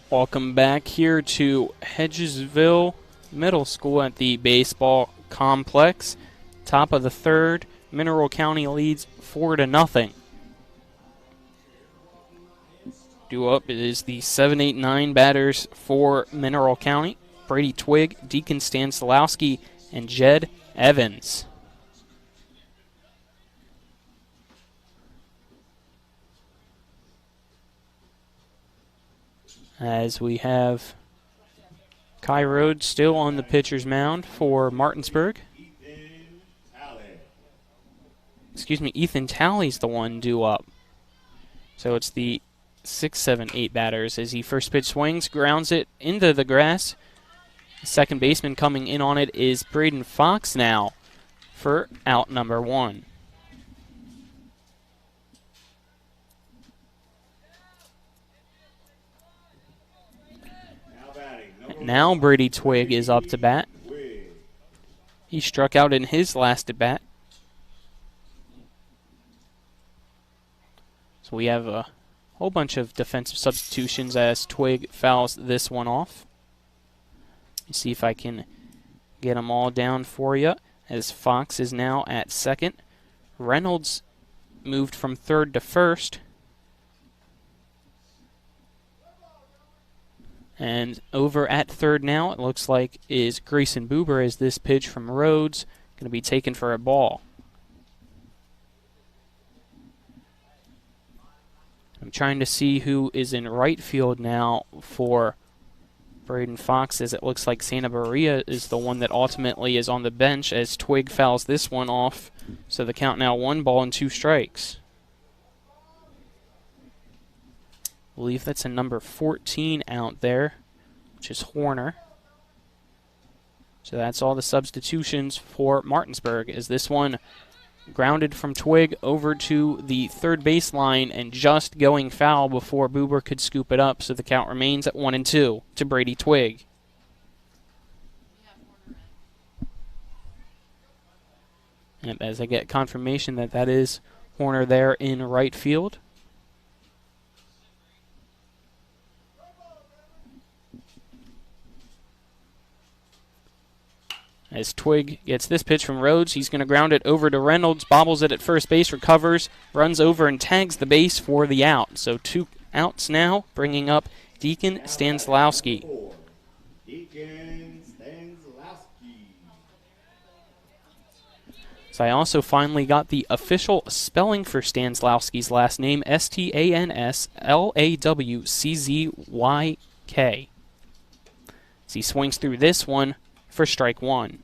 Welcome back here to Hedgesville Middle School at the baseball complex. Top of the third, Mineral County leads 4-0. Due up is the 7-8-9 batters for Mineral County. Brady Twig, Deacon Stanislawski, and Jed Evans. As we have Kai Rhodes still on the pitcher's mound for Martinsburg. Ethan Talley's the one due up. So it's the 6, 7, 8 batters as he first pitch swings, grounds it into the grass. The second baseman coming in on it is Braden Fox now for out number 1. Now Brady Twig is up to bat. He struck out in his last at bat. So we have a whole bunch of defensive substitutions as Twig fouls this one off. Let me see if I can get them all down for you. As Fox is now at second. Reynolds moved from third to first. And over at third now, it looks like, is Grayson Buber as this pitch from Rhodes going to be taken for a ball. I'm trying to see who is in right field now for Braden Fox, as it looks like Santa Maria is the one that ultimately is on the bench as Twig fouls this one off. So the count now 1 ball and 2 strikes. I believe that's a number 14 out there, which is Horner. So that's all the substitutions for Martinsburg, as this one grounded from Twig over to the third baseline and just going foul before Buber could scoop it up, so the count remains at 1-2 to Brady Twig. And as I get confirmation that that is Horner there in right field. As Twig gets this pitch from Rhodes, he's going to ground it over to Reynolds, bobbles it at first base, recovers, runs over and tags the base for the out. So 2 outs now, bringing up Deacon Stanslawski. Deacon Stanslawski. So I also finally got the official spelling for Stanslawski's last name, Stanslawczyk. As he swings through this one for strike 1.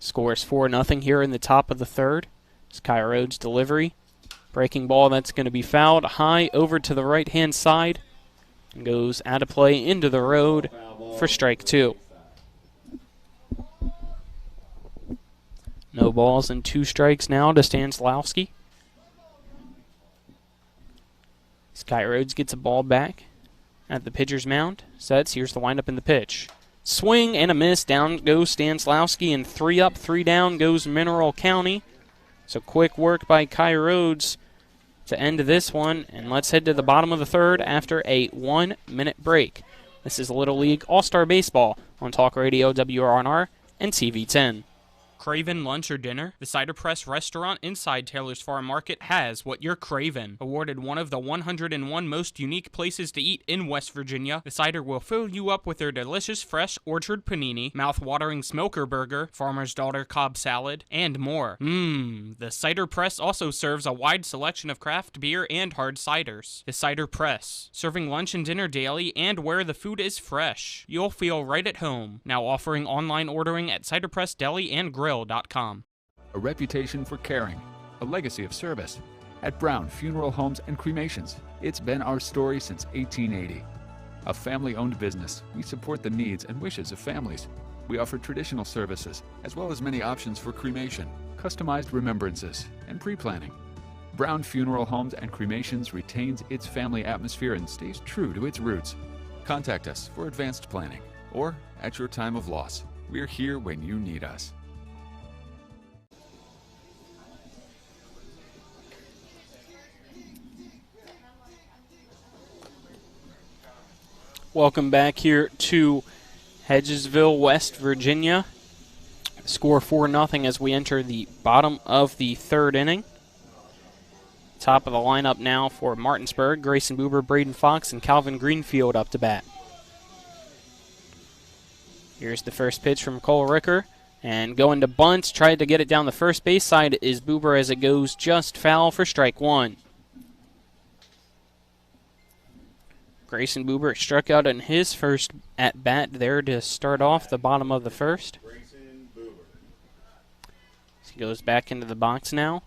Score is 4-0 here in the top of the third. It's Kai Rhodes' delivery. Breaking ball that's going to be fouled high over to the right-hand side and goes out of play into the road for strike 2. No balls and 2 strikes now to Stanslawski. Kai Rhodes gets a ball back at the pitcher's mound. Sets. Here's the windup in the pitch. Swing and a miss. Down goes Stanslawski, and 3 up, 3 down goes Mineral County. So quick work by Kai Rhodes to end this one. And let's head to the bottom of the third after a 1-minute break. This is Little League All-Star Baseball on Talk Radio WRNR and TV10. Craving lunch or dinner? The Cider Press restaurant inside Taylor's Farm Market has what you're craving. Awarded one of the 101 most unique places to eat in West Virginia, the Cider will fill you up with their delicious fresh orchard panini, mouth-watering smoker burger, farmer's daughter Cobb salad, and more. The Cider Press also serves a wide selection of craft beer and hard ciders. The Cider Press, serving lunch and dinner daily and where the food is fresh. You'll feel right at home. Now offering online ordering at Cider Press Deli and Grill. A reputation for caring, a legacy of service. At Brown Funeral Homes and Cremations, it's been our story since 1880. A family-owned business, we support the needs and wishes of families. We offer traditional services, as well as many options for cremation, customized remembrances, and pre-planning. Brown Funeral Homes and Cremations retains its family atmosphere and stays true to its roots. Contact us for advanced planning, or at your time of loss. We're here when you need us. Welcome back here to Hedgesville, West Virginia. Score 4-0 as we enter the bottom of the third inning. Top of the lineup now for Martinsburg. Grayson Buber, Braden Fox, and Calvin Greenfield up to bat. Here's the first pitch from Cole Ricker. And going to bunt, tried to get it down the first base side is Buber as it goes just foul for strike 1. Grayson Buber struck out in his first at-bat there to start off the bottom of the first. He goes back into the box now.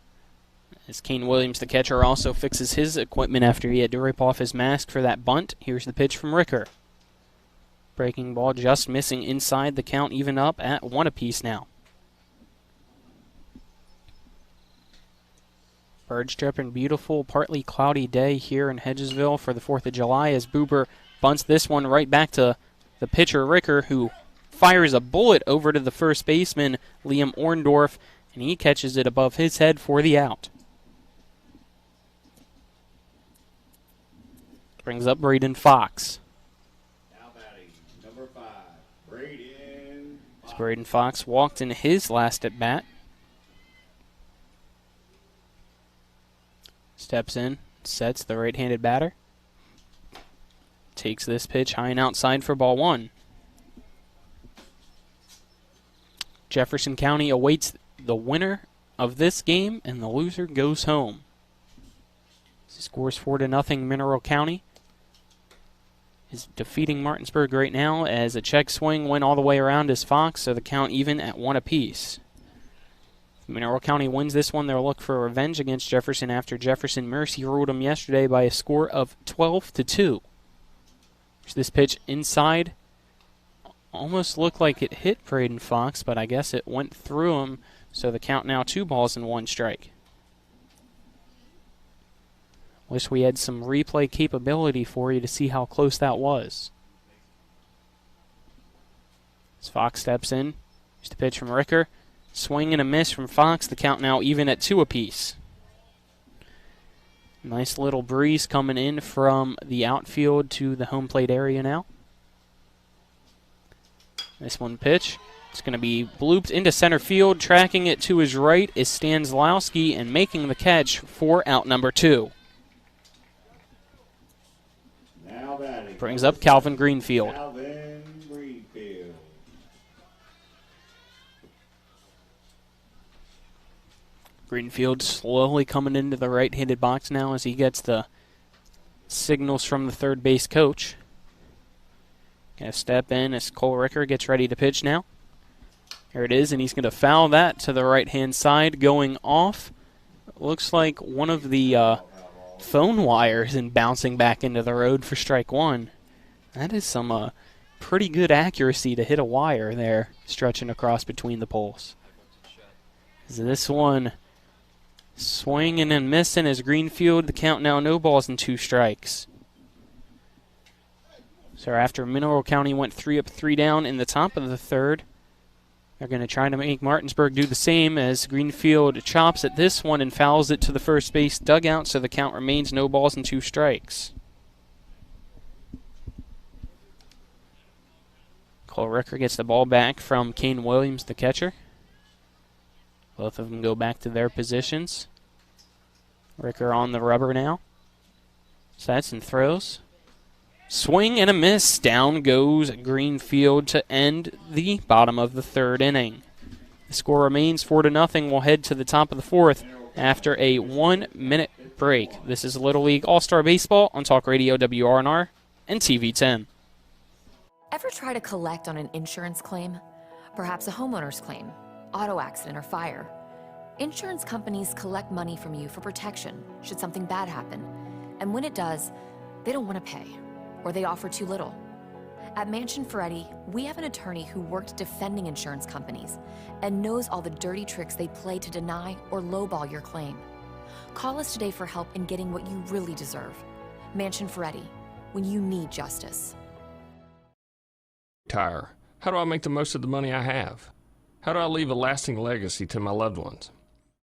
As Kane Williams, the catcher, also fixes his equipment after he had to rip off his mask for that bunt. Here's the pitch from Ricker. Breaking ball just missing inside, the count even up at 1 apiece now. Birds chirping, beautiful, partly cloudy day here in Hedgesville for the 4th of July as Buber bunts this one right back to the pitcher Ricker, who fires a bullet over to the first baseman, Liam Orndorff, and he catches it above his head for the out. Brings up Braden Fox. Now batting, number 5, Braden Fox. Braden Fox walked in his last at bat. Steps in, sets the right-handed batter. Takes this pitch high and outside for ball 1. Jefferson County awaits the winner of this game, and the loser goes home. Scores 4-0. Mineral County is defeating Martinsburg right now as a check swing went all the way around as Fox, so the count even at 1 apiece. Mineral County wins this one. They'll look for revenge against Jefferson after Jefferson mercy ruled them yesterday by a score of 12-2. This pitch inside almost looked like it hit Braden Fox, but I guess it went through him, so the count now 2 balls and 1 strike. Wish we had some replay capability for you to see how close that was. As Fox steps in, here's the pitch from Ricker. Swing and a miss from Fox, the count now even at 2 apiece. Nice little breeze coming in from the outfield to the home plate area now. This one pitch. It's going to be blooped into center field. Tracking it to his right is Stanzlowski and making the catch for out number 2. Brings up Calvin Greenfield. Greenfield slowly coming into the right-handed box now as he gets the signals from the third base coach. Gonna step in as Cole Ricker gets ready to pitch now. Here it is, and he's gonna foul that to the right-hand side, going off. Looks like one of the phone wires and bouncing back into the road for strike 1. That is some pretty good accuracy to hit a wire there, stretching across between the poles. This one swinging and missing as Greenfield. The count now no balls and 2 strikes. So after Mineral County went 3 up, 3 down in the top of the third, they're going to try to make Martinsburg do the same as Greenfield chops at this one and fouls it to the first base dugout, so the count remains no balls and 2 strikes. Cole Ricker gets the ball back from Kane Williams, the catcher. Both of them go back to their positions. Ricker on the rubber now. Sets and throws. Swing and a miss. Down goes Greenfield to end the bottom of the third inning. The score remains 4-0. We'll head to the top of the fourth after a 1-minute break. This is Little League All-Star Baseball on Talk Radio WRNR and TV 10. Ever try to collect on an insurance claim? Perhaps a homeowner's claim, auto accident, or fire. Insurance companies collect money from you for protection should something bad happen. And when it does, they don't want to pay, or they offer too little. At Mansion Ferretti, we have an attorney who worked defending insurance companies and knows all the dirty tricks they play to deny or lowball your claim. Call us today for help in getting what you really deserve. Mansion Ferretti, when you need justice. Retire. How do I make the most of the money I have? How do I leave a lasting legacy to my loved ones?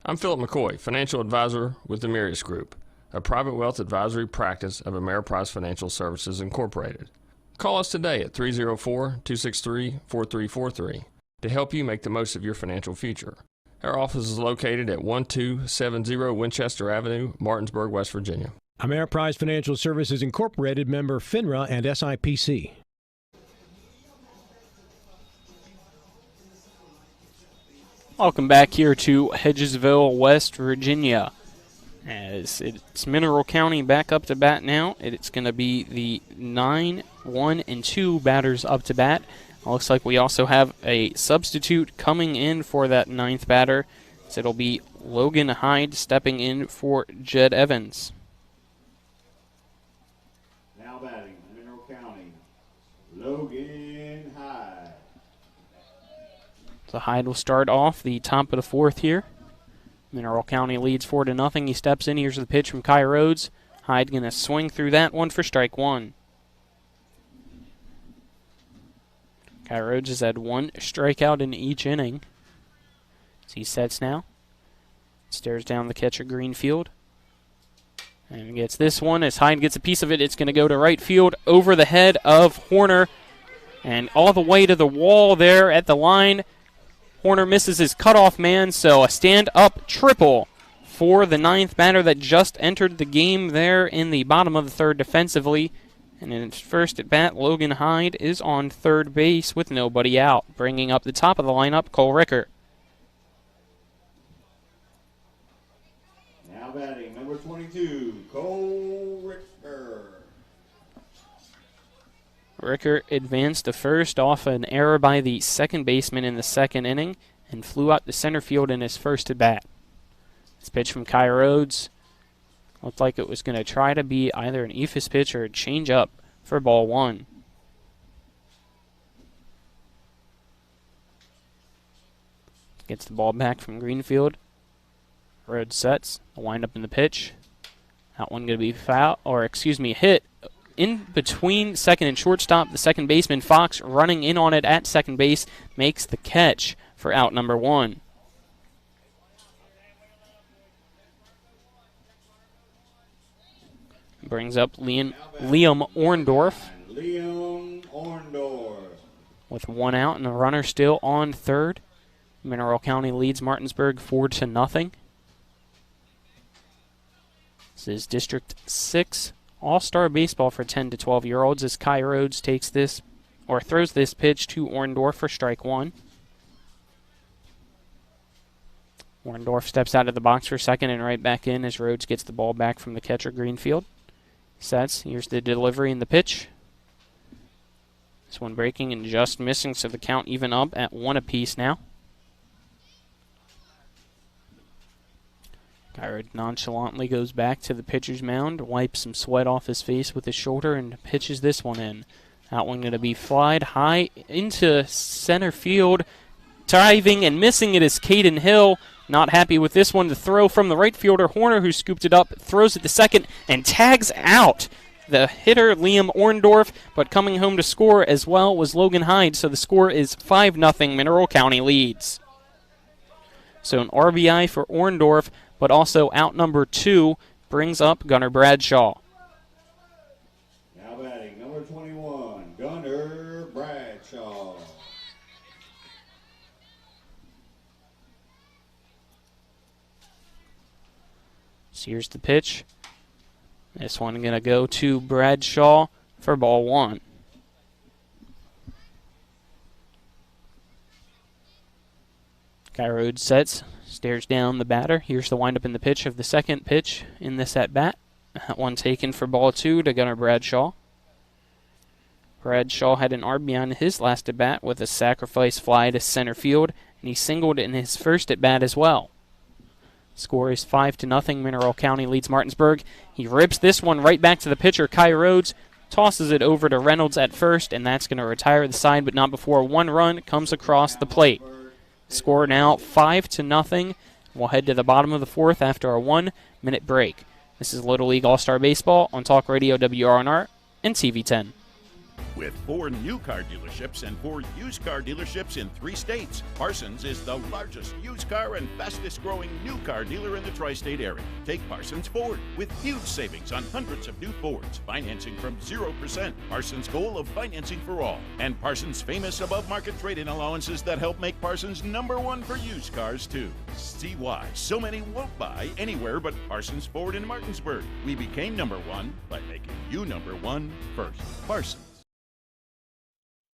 I'm Philip McCoy, financial advisor with the Mirius Group, a private wealth advisory practice of Ameriprise Financial Services Incorporated. Call us today at 304-263-4343 to help you make the most of your financial future. Our office is located at 1270 Winchester Avenue, Martinsburg, West Virginia. Ameriprise Financial Services Incorporated, member FINRA and SIPC. Welcome back here to Hedgesville, West Virginia. As it's Mineral County back up to bat now. It's going to be the 9, 1, and 2 batters up to bat. Looks like we also have a substitute coming in for that 9th batter. So it'll be Logan Hyde stepping in for Jed Evans. Now batting, Mineral County, Logan Hyde. So Hyde will start off the top of the 4th here. Mineral County leads 4-0. He steps in. Here's the pitch from Kai Rhodes. Hyde going to swing through that one for strike 1. Kai Rhodes has had 1 strikeout in each inning. As he sets now. Stares down the catcher Greenfield. And gets this one. As Hyde gets a piece of it, it's going to go to right field over the head of Horner. And all the way to the wall there at the line. Horner misses his cutoff man, so a stand-up triple for the 9th batter that just entered the game there in the bottom of the 3rd defensively. And in his first at bat, Logan Hyde is on 3rd base with nobody out. Bringing up the top of the lineup, Cole Ricker. Now batting, number 22, Cole Ricker. Ricker advanced to first off an error by the second baseman in the 2nd inning and flew out to center field in his first at bat. This pitch from Kai Rhodes looked like it was going to try to be either an eephus pitch or a change-up for ball 1. Gets the ball back from Greenfield. Rhodes sets. A wind up in the pitch. That one going to be hit in between second and shortstop. The second baseman, Fox, running in on it at second base, makes the catch for out number 1. Brings up Liam Orndorff. Liam Orndorff. With 1 out and a runner still on third. Mineral County leads Martinsburg 4-0. This is District 6 All-Star Baseball for 10 to 12-year-olds as Kai Rhodes throws this pitch to Orndorff for strike 1. Orndorff steps out of the box for second and right back in as Rhodes gets the ball back from the catcher Greenfield. Sets. Here's the delivery and the pitch. This one breaking and just missing, so the count even up at 1 apiece now. Kyra nonchalantly goes back to the pitcher's mound, wipes some sweat off his face with his shoulder, and pitches this one in. That one going to be flied high into center field. Diving and missing it is Caden Hill. Not happy with this one. To throw from the right fielder, Horner, who scooped it up, throws it to second, and tags out the hitter, Liam Orndorff. But coming home to score as well was Logan Hyde, so the score is 5-0. Mineral County leads. So an RBI for Orndorff, but also out number 2 brings up Gunnar Bradshaw. Now batting number 21, Gunnar Bradshaw. So here's the pitch. This one going to go to Bradshaw for ball 1. Guy Rhodes sets, stares down the batter. Here's the windup in the pitch of the second pitch in this at-bat. That one taken for ball 2 to Gunnar Bradshaw. Bradshaw had an RBI in his last at-bat with a sacrifice fly to center field, and he singled in his first at-bat as well. Score is 5-0. Mineral County leads Martinsburg. He rips this one right back to the pitcher, Kai Rhodes, tosses it over to Reynolds at first, and that's going to retire the side, but not before 1 run comes across the plate. Score now 5-0. We'll head to the bottom of the 4th after a 1-minute break. This is Little League All-Star Baseball on Talk Radio WRNR and TV10. With 4 new car dealerships and 4 used car dealerships in 3 states, Parsons is the largest used car and fastest growing new car dealer in the tri-state area. Take Parsons Ford with huge savings on hundreds of new Fords, financing from 0%. Parsons' goal of financing for all. And Parsons' famous above-market trade-in allowances that help make Parsons #1 for used cars, too. See why so many won't buy anywhere but Parsons Ford in Martinsburg. We became #1 by making you #1 first. Parsons.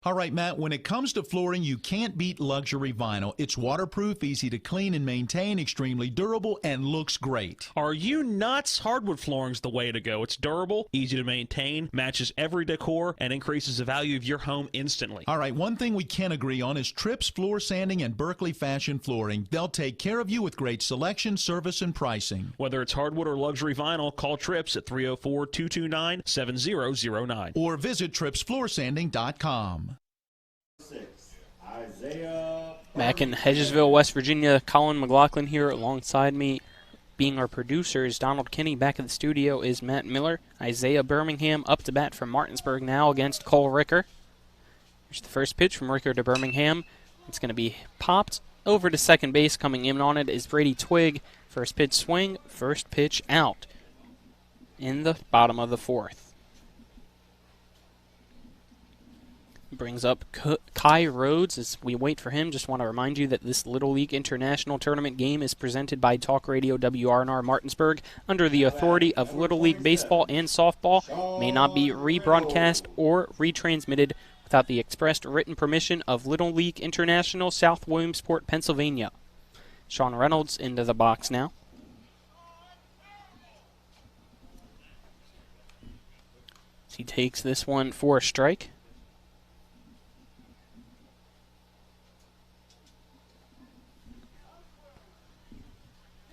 All right, Matt, when it comes to flooring, you can't beat luxury vinyl. It's waterproof, easy to clean and maintain, extremely durable, and looks great. Are you nuts? Hardwood flooring's the way to go. It's durable, easy to maintain, matches every decor, and increases the value of your home instantly. All right, one thing we can agree on is Tripp's Floor Sanding and Berkeley Fashion Flooring. They'll take care of you with great selection, service, and pricing. Whether it's hardwood or luxury vinyl, call Trips at 304-229-7009. Or visit trippsfloorsanding.com. Back in Hedgesville, West Virginia, Colin McLaughlin here alongside me. Being our producer is Donald Kinney. Back at the studio is Matt Miller. Isaiah Birmingham up to bat from Martinsburg now against Cole Ricker. Here's the first pitch from Ricker to Birmingham. It's going to be popped over to second base. Coming in on it is Brady Twigg. First pitch swing, first pitch out in the bottom of the 4th. Brings up Kai Rhodes as we wait for him. Just want to remind you that this Little League International Tournament game is presented by Talk Radio WRNR Martinsburg under the authority of Little League Baseball and Softball. May not be rebroadcast or retransmitted without the expressed written permission of Little League International, South Williamsport, Pennsylvania. Sean Reynolds into the box now. He takes this one for a strike.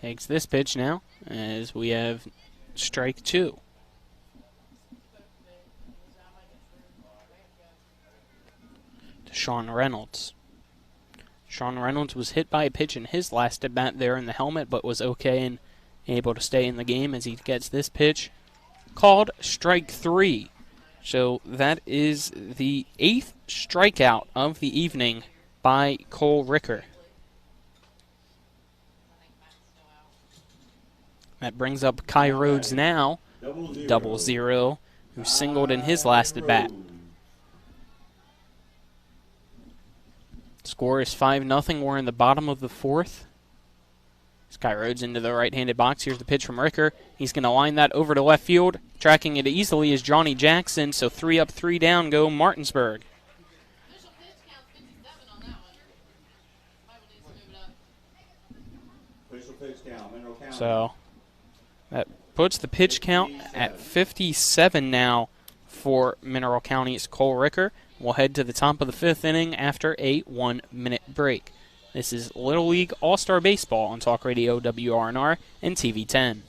Takes this pitch now as we have strike 2. To Sean Reynolds. Sean Reynolds was hit by a pitch in his last at-bat there in the helmet, but was okay and able to stay in the game as he gets this pitch called strike 3. So that is the 8th strikeout of the evening by Cole Ricker. That brings up Kai Rhodes now, 0-0, who singled in his last at-bat. Score is 5-0. We're in the bottom of the 4th. Kai Rhodes into the right-handed box. Here's the pitch from Ricker. He's going to line that over to left field. Tracking it easily is Johnny Jackson, so 3 up, 3 down go Martinsburg. So that puts the pitch count at 57 now for Mineral County's Cole Ricker. We'll head to the top of the 5th inning after a 1-minute break. This is Little League All-Star Baseball on Talk Radio WRNR and TV 10.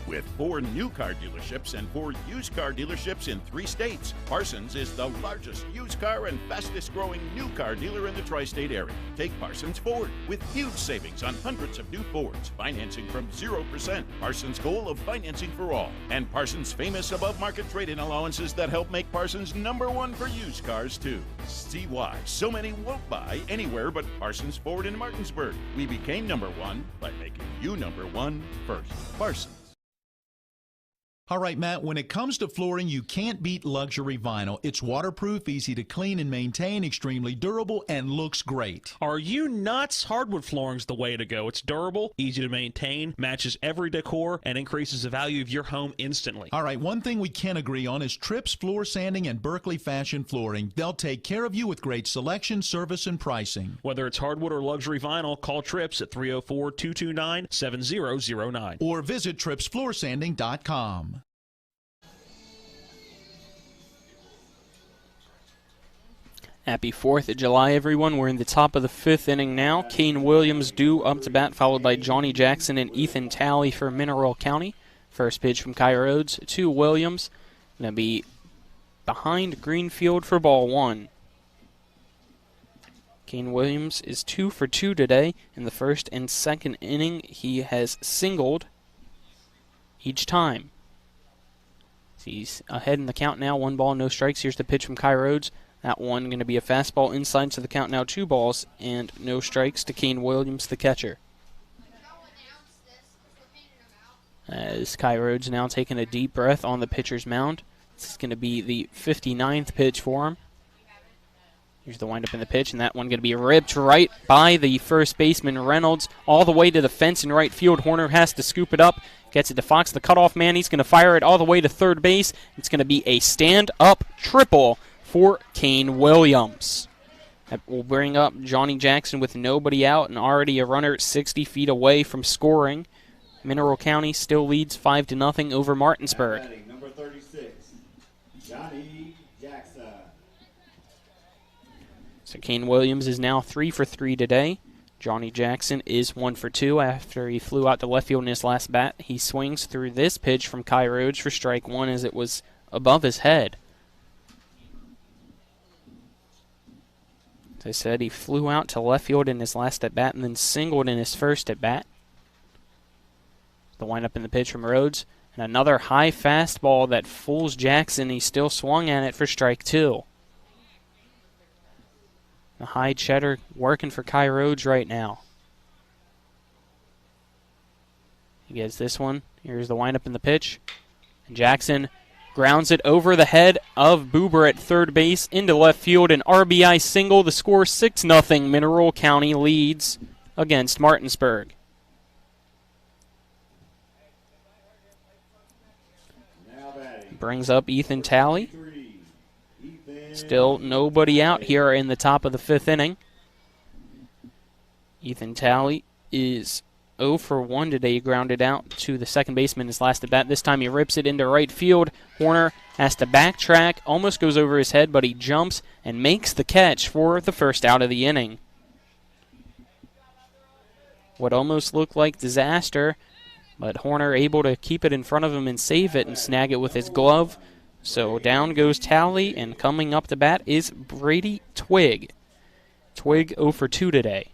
With 4 new car dealerships and 4 used car dealerships in 3 states, Parsons is the largest used car and fastest growing new car dealer in the tri-state area. Take Parsons Ford with huge savings on hundreds of new Fords, financing from 0%, Parsons' goal of financing for all, and Parsons' famous above-market trade-in allowances that help make Parsons #1 for used cars too. See why so many won't buy anywhere but Parsons Ford in Martinsburg. We became #1 by making you #1 first. Parsons. All right, Matt, when it comes to flooring, you can't beat luxury vinyl. It's waterproof, easy to clean and maintain, extremely durable, and looks great. Are you nuts? Hardwood flooring's the way to go. It's durable, easy to maintain, matches every decor, and increases the value of your home instantly. All right, one thing we can agree on is Tripp's Floor Sanding and Berkeley Fashion Flooring. They'll take care of you with great selection, service, and pricing. Whether it's hardwood or luxury vinyl, call Trips at 304-229-7009. Or visit TrippsFloorSanding.com. Happy 4th of July, everyone. We're in the top of the 5th inning now. Kane Williams due up to bat, followed by Johnny Jackson and Ethan Talley for Mineral County. First pitch from Kai Rhodes to Williams. Going to be behind Greenfield for ball 1. Kane Williams is 2 for 2 today. In the first and second inning, he has singled each time. He's ahead in the count now. 1 ball, no strikes. Here's the pitch from Kai Rhodes. That one going to be a fastball inside, so the count now 2 balls and no strikes to Kane Williams, the catcher. As Kai Rhodes now taking a deep breath on the pitcher's mound. This is going to be the 59th pitch for him. Here's the windup in the pitch, and that one going to be ripped right by the first baseman, Reynolds, all the way to the fence in right field. Horner has to scoop it up, gets it to Fox, the cutoff man. He's going to fire it all the way to third base. It's going to be a stand-up triple for Kane Williams. That will bring up Johnny Jackson with nobody out and already a runner 60 feet away from scoring. Mineral County still leads 5-0 over Martinsburg. Number 36, Johnny Jackson. So Kane Williams is now 3 for 3 today. Johnny Jackson is 1 for 2 after he flew out to left field in his last bat. He swings through this pitch from Kai Rhodes for strike 1 as it was above his head. As I said, he flew out to left field in his last at-bat and then singled in his first at-bat. The windup in the pitch from Rhodes. And another high fastball that fools Jackson. He still swung at it for strike 2. The high cheddar working for Kai Rhodes right now. He gets this one. Here's the windup in the pitch. And Jackson grounds it over the head of Buber at third base into left field. An RBI single. The score 6-0. Mineral County leads against Martinsburg. Brings up Ethan Talley. Still nobody out here in the top of the 5th inning. Ethan Talley is 0 for 1 today. He grounded out to the second baseman his last at bat. This time he rips it into right field. Horner has to backtrack, almost goes over his head, but he jumps and makes the catch for the first out of the inning. What almost looked like disaster, but Horner able to keep it in front of him and save it and snag it with his glove. So down goes Talley, and coming up to bat is Brady Twig. Twig 0 for 2 today.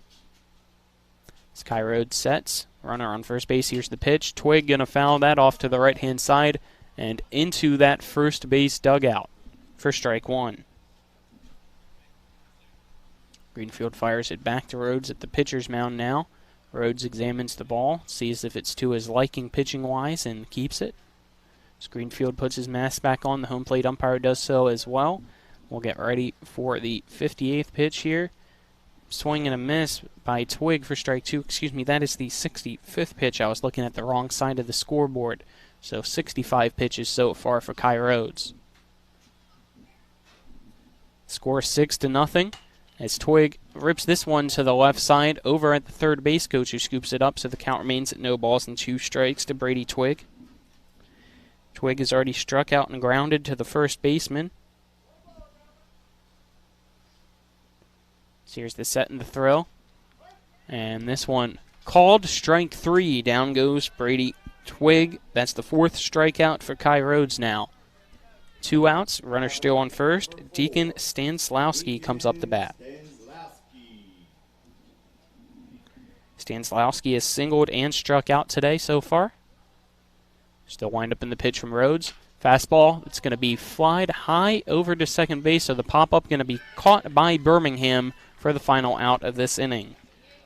Sky Road sets. Runner on first base. Here's the pitch. Twig going to foul that off to the right-hand side and into that first base dugout for strike 1. Greenfield fires it back to Rhodes at the pitcher's mound now. Rhodes examines the ball, sees if it's to his liking pitching-wise, and keeps it. As Greenfield puts his mask back on, the home plate umpire does so as well. We'll get ready for the 58th pitch here. Swing and a miss by Twig for strike 2. Excuse me, that is the 65th pitch. I was looking at the wrong side of the scoreboard. So 65 pitches so far for Kai Rhodes. Score 6-0 as Twig rips this one to the left side over at the third base coach, who scoops it up, so the count remains at 0 balls and 2 strikes to Brady Twig. Twig has already struck out and grounded to the first baseman. So here's the set and the throw. And this one called strike 3. Down goes Brady Twig. That's the 4th strikeout for Kai Rhodes now. 2 outs, runner still on first. Deacon Stanslawski comes up to bat. Stanslawski has singled and struck out today so far. Still wind up in the pitch from Rhodes. Fastball, it's going to be flied high over to second base, so the pop-up going to be caught by Birmingham for the final out of this inning.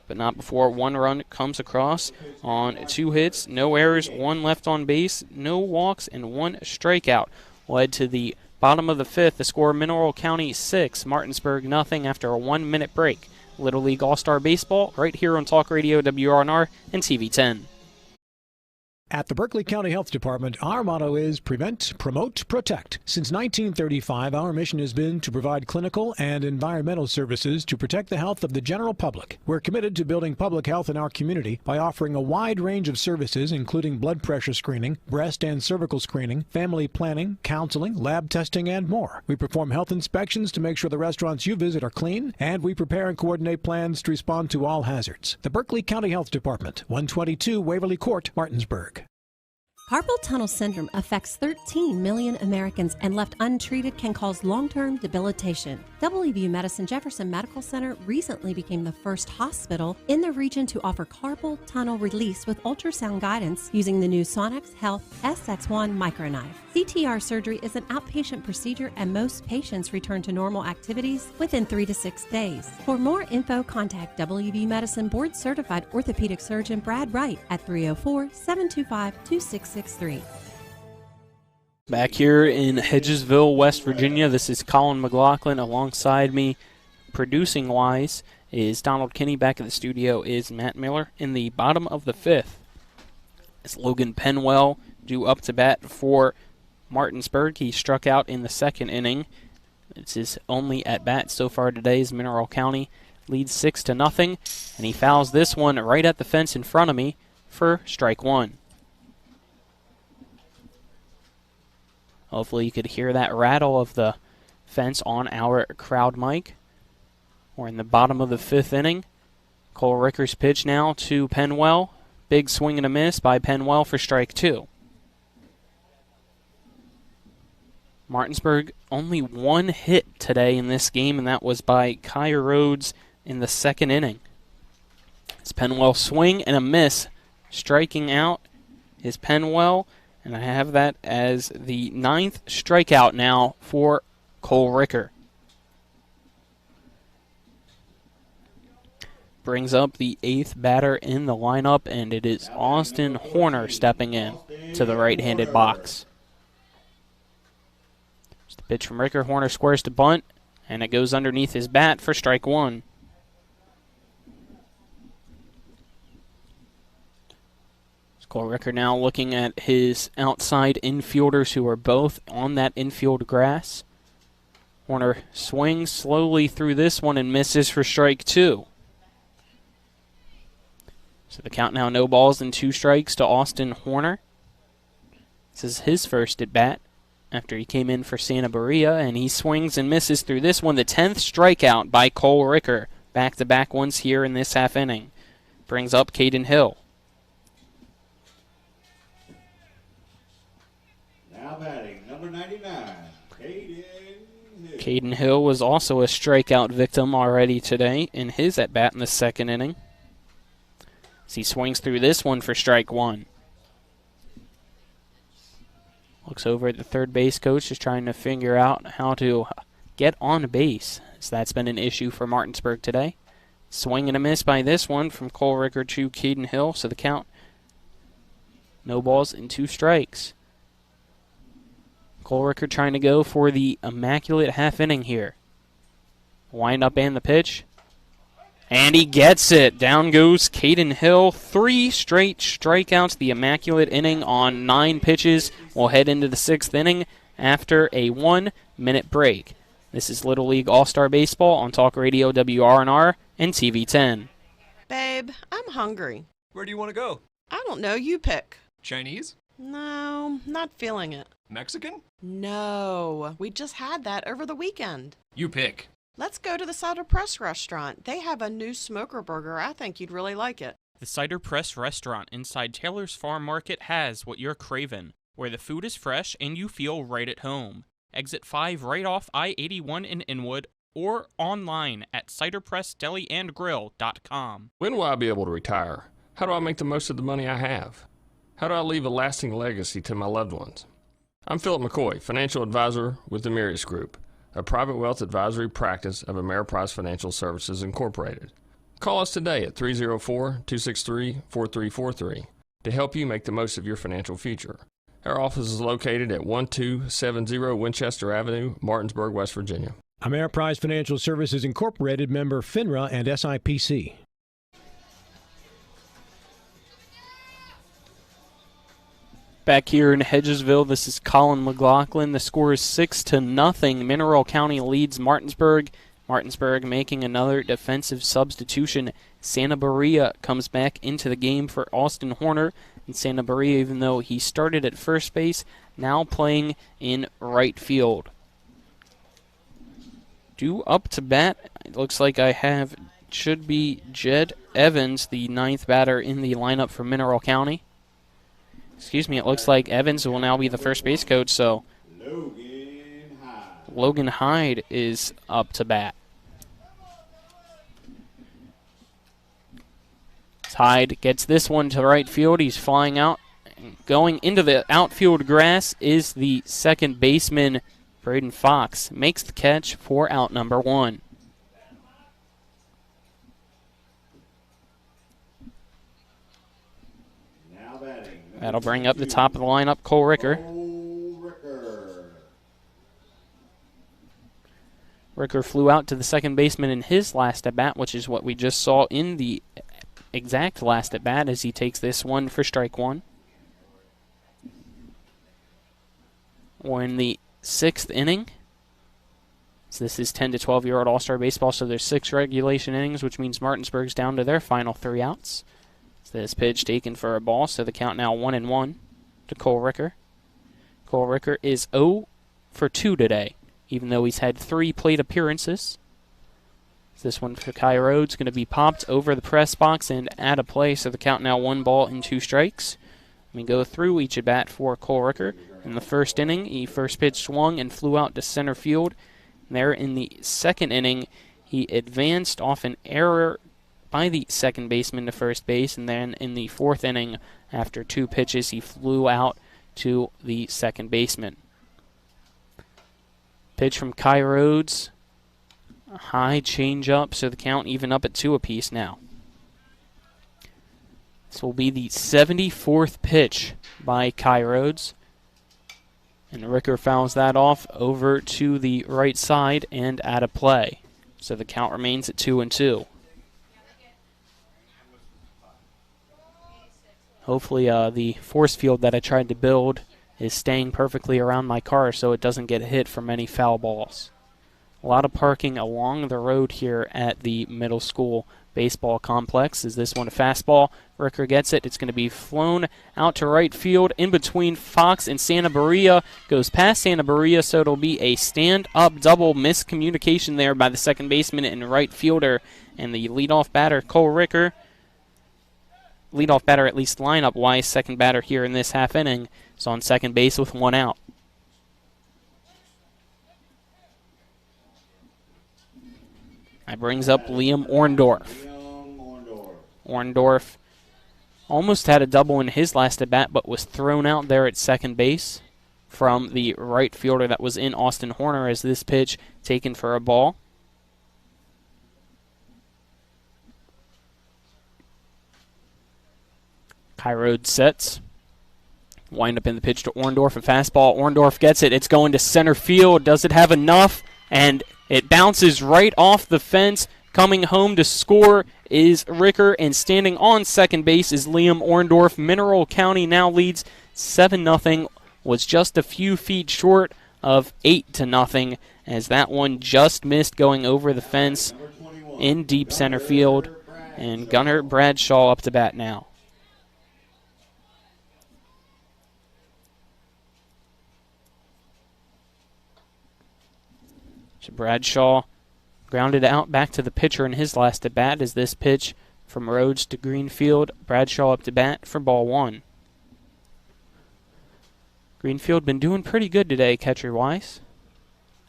But not before 1 run comes across on 2 hits, no errors, 1 left on base, no walks, and 1 strikeout. Led to the bottom of the 5th. The score: Mineral County 6, Martinsburg nothing after a 1-minute break. Little League All-Star Baseball right here on Talk Radio WRNR and TV 10. At the Berkeley County Health Department, our motto is Prevent, Promote, Protect. Since 1935, our mission has been to provide clinical and environmental services to protect the health of the general public. We're committed to building public health in our community by offering a wide range of services, including blood pressure screening, breast and cervical screening, family planning, counseling, lab testing, and more. We perform health inspections to make sure the restaurants you visit are clean, and we prepare and coordinate plans to respond to all hazards. The Berkeley County Health Department, 122 Waverly Court, Martinsburg. Carpal tunnel syndrome affects 13 million Americans and left untreated can cause long-term debilitation. WVU Medicine Jefferson Medical Center recently became the first hospital in the region to offer carpal tunnel release with ultrasound guidance using the new Sonex Health SX1 microknife. CTR surgery is an outpatient procedure and most patients return to normal activities within 3 to 6 days. For more info, contact WVU Medicine Board Certified Orthopedic Surgeon Brad Wright at 304-725-2663. Back here in Hedgesville, West Virginia, this is Colin McLaughlin. Alongside me, producing-wise, is Donald Kinney. Back at the studio is Matt Miller. In the bottom of the 5th, it's Logan Penwell due up to bat for Martinsburg. He struck out in the 2nd inning. It's his only at-bat so far today as Mineral County leads 6-0, and he fouls this one right at the fence in front of me for strike 1. Hopefully you could hear that rattle of the fence on our crowd mic. We're in the bottom of the 5th inning. Cole Ricker's pitch now to Penwell. Big swing and a miss by Penwell for strike 2. Martinsburg only 1 hit today in this game, and that was by Kai Rhodes in the 2nd inning. It's Penwell swing and a miss. Striking out is Penwell. And I have that as the 9th strikeout now for Cole Ricker. Brings up the 8th batter in the lineup, and it is Austin Horner stepping in to the right-handed box. It's the pitch from Ricker. Horner squares to bunt, and it goes underneath his bat for strike 1. Cole Ricker now looking at his outside infielders who are both on that infield grass. Horner swings slowly through this one and misses for strike 2. So the count now 0 balls and 2 strikes to Austin Horner. This is his first at bat after he came in for Santa Maria, and he swings and misses through this one. The 10th strikeout by Cole Ricker. Back-to-back ones here in this half inning. Brings up Caden Hill. Now batting, number 99, Caden Hill. Caden Hill was also a strikeout victim already today in his at-bat in the second inning. As he swings through this one for strike one. Looks over at the third base coach, just trying to figure out how to get on base, as that's been an issue for Martinsburg today. Swing and a miss by this one from Cole Ricker to Caden Hill, so the count, no balls and 2 strikes. Cole Ricker trying to go for the immaculate half inning here. Wind up and the pitch. And he gets it. Down goes Caden Hill. 3 straight strikeouts. The immaculate inning on 9 pitches. We'll head into the 6th inning after a 1-minute break. This is Little League All-Star Baseball on Talk Radio WRNR and TV 10. Babe, I'm hungry. Where do you want to go? I don't know. You pick. Chinese? No, not feeling it. Mexican? No, we just had that over the weekend. You pick. Let's go to the Cider Press restaurant. They have a new smoker burger. I think you'd really like it. The Cider Press restaurant inside Taylor's Farm Market has what you're craving, where the food is fresh and you feel right at home. Exit 5 right off I-81 in Inwood, or online at ciderpressdeliandgrill.com. When will I be able to retire? How do I make the most of the money I have? How do I leave a lasting legacy to my loved ones? I'm Philip McCoy, financial advisor with the Mirius Group, a private wealth advisory practice of Ameriprise Financial Services Incorporated. Call us today at 304-263-4343 to help you make the most of your financial future. Our office is located at 1270 Winchester Avenue, Martinsburg, West Virginia. Ameriprise Financial Services Incorporated, member FINRA and SIPC. Back here in Hedgesville, this is Colin McLaughlin. The score is 6-0. Mineral County leads Martinsburg. Martinsburg making another defensive substitution. Santa Maria comes back into the game for Austin Horner. And Santa Maria, even though he started at first base, now playing in right field. Due up to bat, it looks like should be Jed Evans, the 9th batter in the lineup for Mineral County. Excuse me, it looks like Evans will now be the first base coach, so Logan Hyde is up to bat. Hyde gets this one to right field. He's flying out. Going into the outfield grass is the second baseman, Braden Fox. Makes the catch for out number 1. That'll bring up the top of the lineup, Cole Ricker. Ricker flew out to the second baseman in his last at-bat, which is what we just saw in the exact last at-bat as he takes this one for strike 1. We're in the 6th inning. So this is 10 to 12-year-old All-Star Baseball, so there's 6 regulation innings, which means Martinsburg's down to their final 3 outs. This pitch taken for a ball, so the count now 1-1 to Cole Ricker. Cole Ricker is 0 for 2 today, even though he's had 3 plate appearances. This one for Kai Rhodes going to be popped over the press box and out of play, so the count now 1 ball and 2 strikes. We go through each at bat for Cole Ricker. In the first inning, he first pitch swung and flew out to center field. There in the second inning, he advanced off an error by the second baseman to first base, and then in the 4th inning, after 2 pitches, he flew out to the second baseman. Pitch from Kai Rhodes, a high change-up, so the count even up at 2 apiece now. This will be the 74th pitch by Kai Rhodes, and Ricker fouls that off over to the right side and out of play, so the count remains at 2-2. Hopefully the force field that I tried to build is staying perfectly around my car so it doesn't get hit from any foul balls. A lot of parking along the road here at the middle school baseball complex. Is this one a fastball? Ricker gets it. It's going to be flown out to right field in between Fox and Santa Maria. Goes past Santa Maria, so it'll be a stand-up double. Miscommunication there by the second baseman and right fielder. And the leadoff batter, Cole Ricker, leadoff batter at least lineup-wise, second batter here in this half inning, is on second base with 1 out. That brings up Liam Orndorff. Orndorff almost had a double in his last at bat, but was thrown out there at second base from the right fielder that was in Austin Horner as this pitch taken for a ball. Kai Rhodes sets. Wind up in the pitch to Orndorff, a fastball. Orndorff gets it. It's going to center field. Does it have enough? And it bounces right off the fence. Coming home to score is Ricker, and standing on second base is Liam Orndorff. Mineral County now leads 7-0. Was just a few feet short of 8-0, as that one just missed going over the fence in deep center field. And Gunnar Bradshaw up to bat now. So Bradshaw grounded out back to the pitcher in his last at bat as this pitch from Rhodes to Greenfield. Bradshaw up to bat for ball one. Greenfield been doing pretty good today, catcher-wise.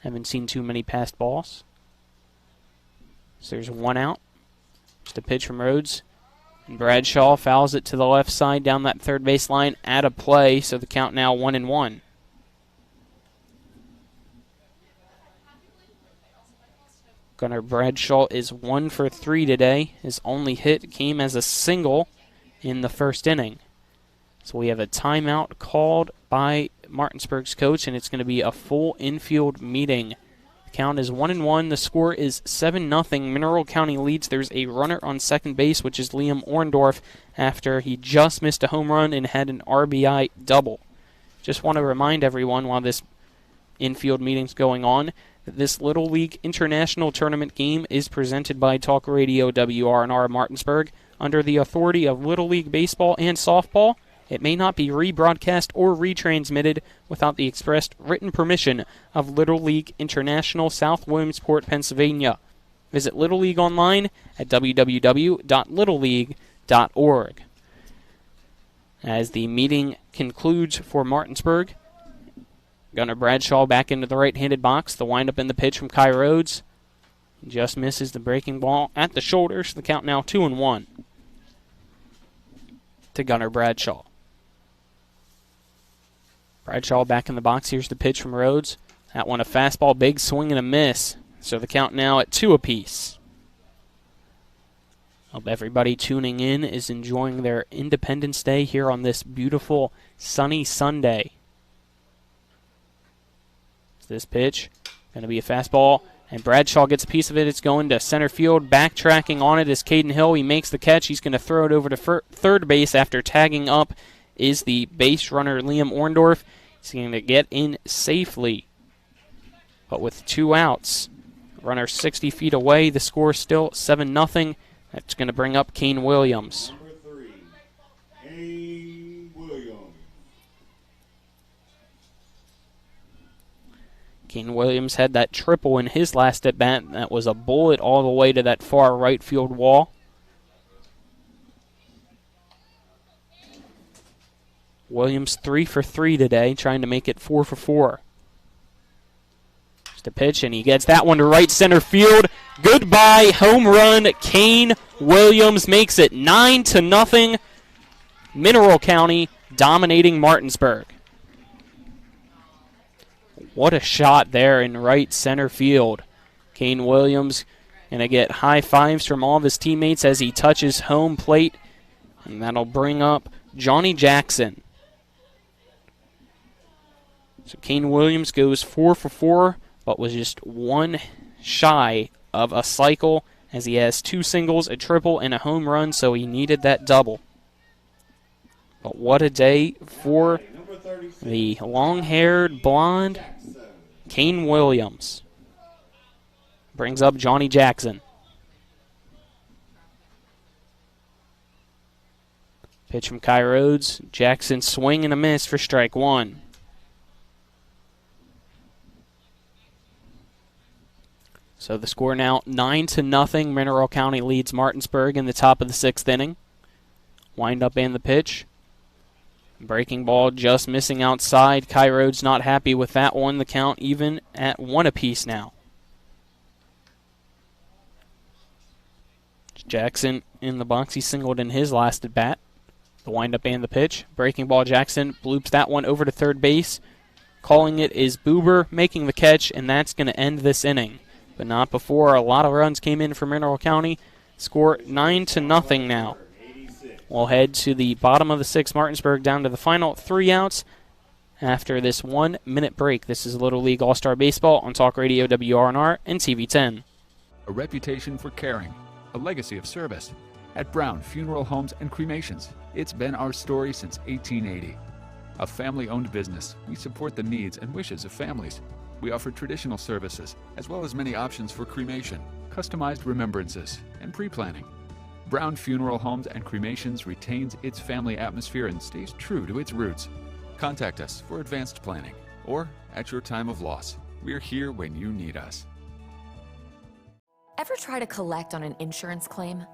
Haven't seen too many passed balls. So there's one out. Just a pitch from Rhodes. And Bradshaw fouls it to the left side down that third base line. Out of play, so the count now 1-1. Gunnar Bradshaw is 1 for 3 today. His only hit came as a single in the first inning. So we have a timeout called by Martinsburg's coach, and it's going to be a full infield meeting. The count is 1-1. The score is 7-0. Mineral County leads. There's a runner on second base, which is Liam Orndorff, after he just missed a home run and had an RBI double. Just want to remind everyone while this infield meeting's going on, this Little League International Tournament game is presented by Talk Radio WRNR Martinsburg under the authority of Little League Baseball and Softball. It may not be rebroadcast or retransmitted without the expressed written permission of Little League International, South Williamsport, Pennsylvania. Visit Little League online at www.littleleague.org. As the meeting concludes for Martinsburg, Gunnar Bradshaw back into the right-handed box. The windup in the pitch from Kai Rhodes. Just misses the breaking ball at the shoulders. The count now 2-1 to Gunnar Bradshaw. Bradshaw back in the box. Here's the pitch from Rhodes. That one a fastball, big swing and a miss. So the count now at 2 apiece. Hope everybody tuning in is enjoying their Independence Day here on this beautiful sunny Sunday. This pitch going to be a fastball, and Bradshaw gets a piece of it. It's going to center field. Backtracking on it is Caden Hill. He makes the catch. He's going to throw it over to third base after tagging up is the base runner Liam Orndorff. He's going to get in safely, but with 2 outs. Runner 60 feet away. The score still 7-0. That's going to bring up Kane Williams. Kane Williams had that triple in his last at-bat. That was a bullet all the way to that far right field wall. Williams 3 for 3 today, trying to make it 4 for 4. Just a pitch, and he gets that one to right center field. Goodbye, home run. Kane Williams makes it 9-0. Mineral County dominating Martinsburg. What a shot there in right center field. Kane Williams going to get high fives from all of his teammates as he touches home plate. And that'll bring up Johnny Jackson. So Kane Williams goes 4 for 4, but was just 1 shy of a cycle as he has 2 singles, a triple, and a home run, so he needed that double. But what a day for the long-haired blonde Kane Williams. Brings up Johnny Jackson. Pitch from Kai Rhodes. Jackson swing and a miss for strike 1. So the score now 9-0. Mineral County leads Martinsburg in the top of the 6th inning. Wind up and the pitch. Breaking ball just missing outside. Kai Rhodes not happy with that one. The count even at 1 apiece now. Jackson in the box. He singled in his last at bat. The windup and the pitch. Breaking ball, Jackson bloops that one over to third base. Calling it is Buber, making the catch, and that's going to end this inning. But not before a lot of runs came in for Mineral County. Score 9-0 now. We'll head to the bottom of the sixth. Martinsburg down to the final 3 outs after this 1-minute break. This is Little League All-Star Baseball on Talk Radio WRNR and TV10. A reputation for caring, a legacy of service. At Brown Funeral Homes and Cremations, it's been our story since 1880. A family-owned business, we support the needs and wishes of families. We offer traditional services, as well as many options for cremation, customized remembrances, and pre-planning. Brown Funeral Homes and Cremations retains its family atmosphere and stays true to its roots. Contact us for advanced planning, or at your time of loss. We're here when you need us. Ever try to collect on an insurance claim?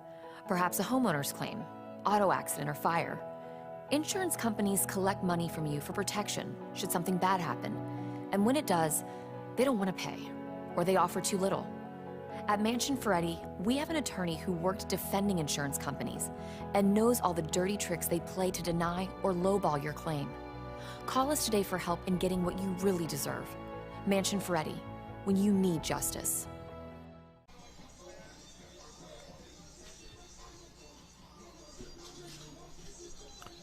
Perhaps a homeowner's claim, auto accident, or fire. Insurance companies collect money from you for protection should something bad happen. And when it does, they don't want to pay, or they offer too little. At Mansion Ferretti, we have an attorney who worked defending insurance companies and knows all the dirty tricks they play to deny or lowball your claim. Call us today for help in getting what you really deserve. Mansion Ferretti, when you need justice.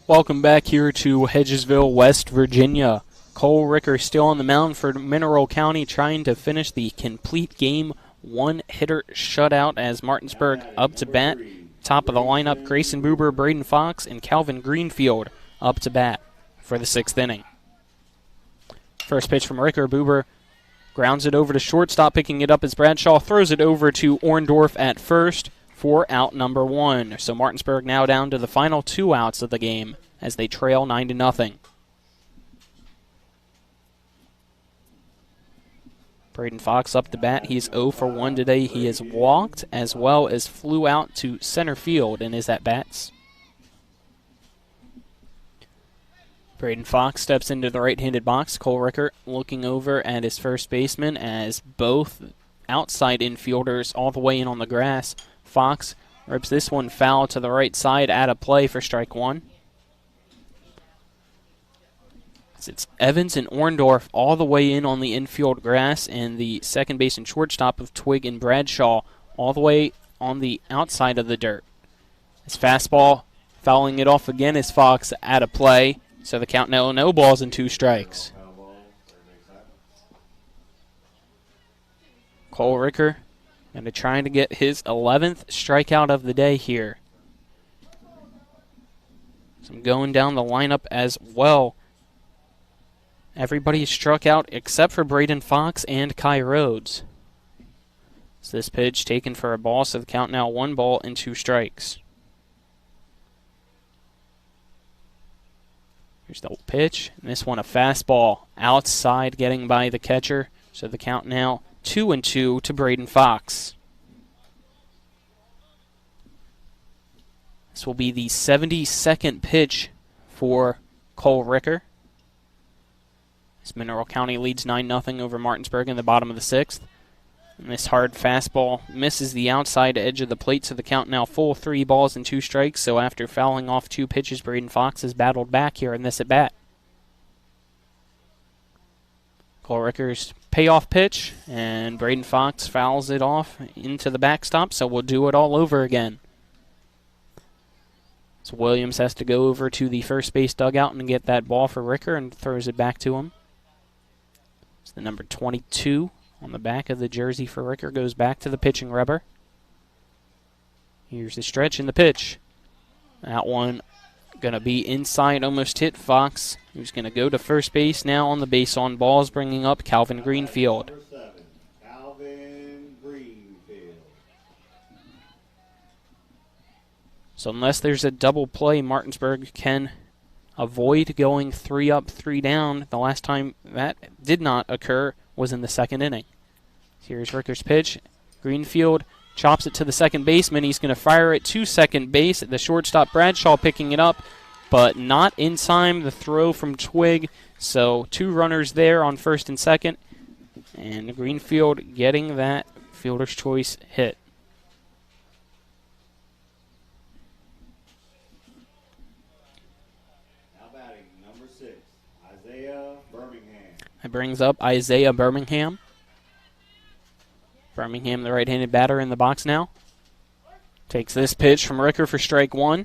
Welcome back here to Hedgesville, West Virginia. Cole Ricker still on the mound for Mineral County, trying to finish the complete game. One-hitter shutout as Martinsburg up to bat. Top of the lineup, Grayson Buber, Braden Fox, and Calvin Greenfield up to bat for the 6th inning. First pitch from Ricker. Buber grounds it over to shortstop, picking it up as Bradshaw throws it over to Orndorff at first for out number 1. So Martinsburg now down to the final 2 outs of the game as they trail 9-0. Braden Fox up to bat. He's 0 for 1 today. He has walked as well as flew out to center field in his at-bats. Braden Fox steps into the right-handed box. Cole Ricker looking over at his first baseman as both outside infielders all the way in on the grass. Fox rips this one foul to the right side, out of play for strike 1. It's Evans and Orndorff all the way in on the infield grass, and the second base and shortstop of Twig and Bradshaw all the way on the outside of the dirt. His fastball fouling it off again is Fox out of play, so the count now 0 balls and 2 strikes. Cole Ricker and trying to get his 11th strikeout of the day here. So I'm going down the lineup as well. Everybody struck out except for Braden Fox and Kai Rhodes. So this pitch taken for a ball, so the count now 1 ball and 2 strikes. Here's the pitch, and this one a fastball outside getting by the catcher, so the count now 2-2 to Braden Fox. This will be the 72nd pitch for Cole Ricker. As Mineral County leads 9-0 over Martinsburg in the bottom of the 6th. And this hard fastball misses the outside edge of the plate, so the count now full 3 balls and 2 strikes. So after fouling off 2 pitches, Braden Fox has battled back here in this at-bat. Cole Ricker's payoff pitch, and Braden Fox fouls it off into the backstop, so we'll do it all over again. So Williams has to go over to the first base dugout and get that ball for Ricker and throws it back to him. The number 22 on the back of the jersey for Ricker goes back to the pitching rubber. Here's the stretch and the pitch. That one going to be inside, almost hit Fox, who's going to go to first base now on the base on balls, bringing up Calvin Greenfield. Number 7, Calvin Greenfield. So unless there's a double play, Martinsburg can avoid going 3 up, 3 down. The last time that did not occur was in the 2nd inning. Here's Ricker's pitch. Greenfield chops it to the second baseman. He's going to fire it to second base. The shortstop Bradshaw picking it up, but not in time. The throw from Twig. So 2 runners there on first and second. And Greenfield getting that fielder's choice hit. brings up Isaiah Birmingham. Birmingham, the right-handed batter, in the box now. Takes this pitch from Ricker for strike one.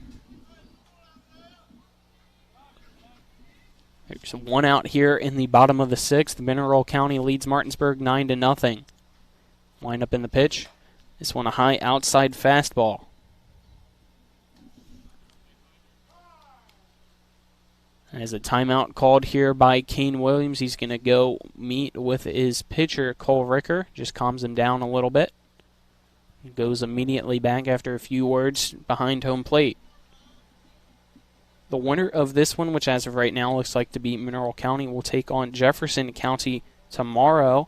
There's one out here in the bottom of the sixth. Mineral County leads Martinsburg 9-0. Wind up in the pitch. This one a high outside fastball. As a timeout called here by Kane Williams, he's going to go meet with his pitcher, Cole Ricker. Just calms him down a little bit. He goes immediately back after a few words behind home plate. The winner of this one, which as of right now looks like to be Mineral County, will take on Jefferson County tomorrow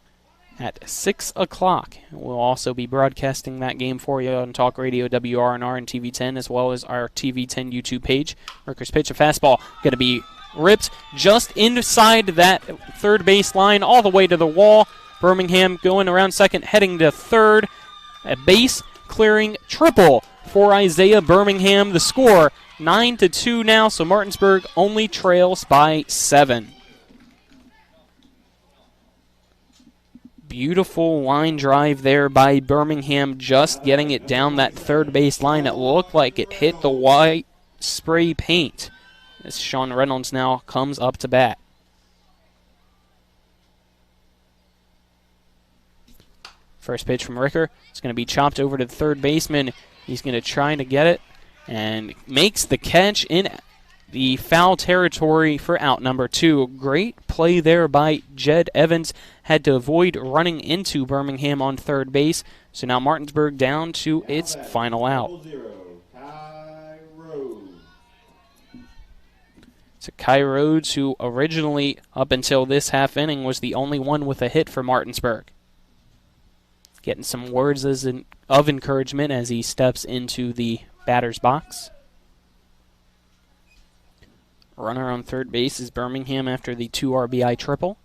at 6 o'clock. We'll also be broadcasting that game for you on Talk Radio WRNR and TV10, as well as our TV10 YouTube page. Ricker's pitch, a fastball, going to be ripped just inside that third base line, all the way to the wall. Birmingham going around second, heading to third. A base clearing triple for Isaiah Birmingham. The score 9-2 now, so Martinsburg only trails by 7. Beautiful line drive there by Birmingham, just getting it down that third base line. It looked like it hit the white spray paint. As Sean Reynolds now comes up to bat. First pitch from Ricker. It's going to be chopped over to the third baseman. He's going to try to get it and makes the catch in the foul territory for out number 2. Great play there by Jed Evans. Had to avoid running into Birmingham on third base. So now Martinsburg down to its final out. So Kai Rhodes, who originally, up until this half inning, was the only one with a hit for Martinsburg. Getting some words of encouragement as he steps into the batter's box. Runner on third base is Birmingham after the 2 RBI triple.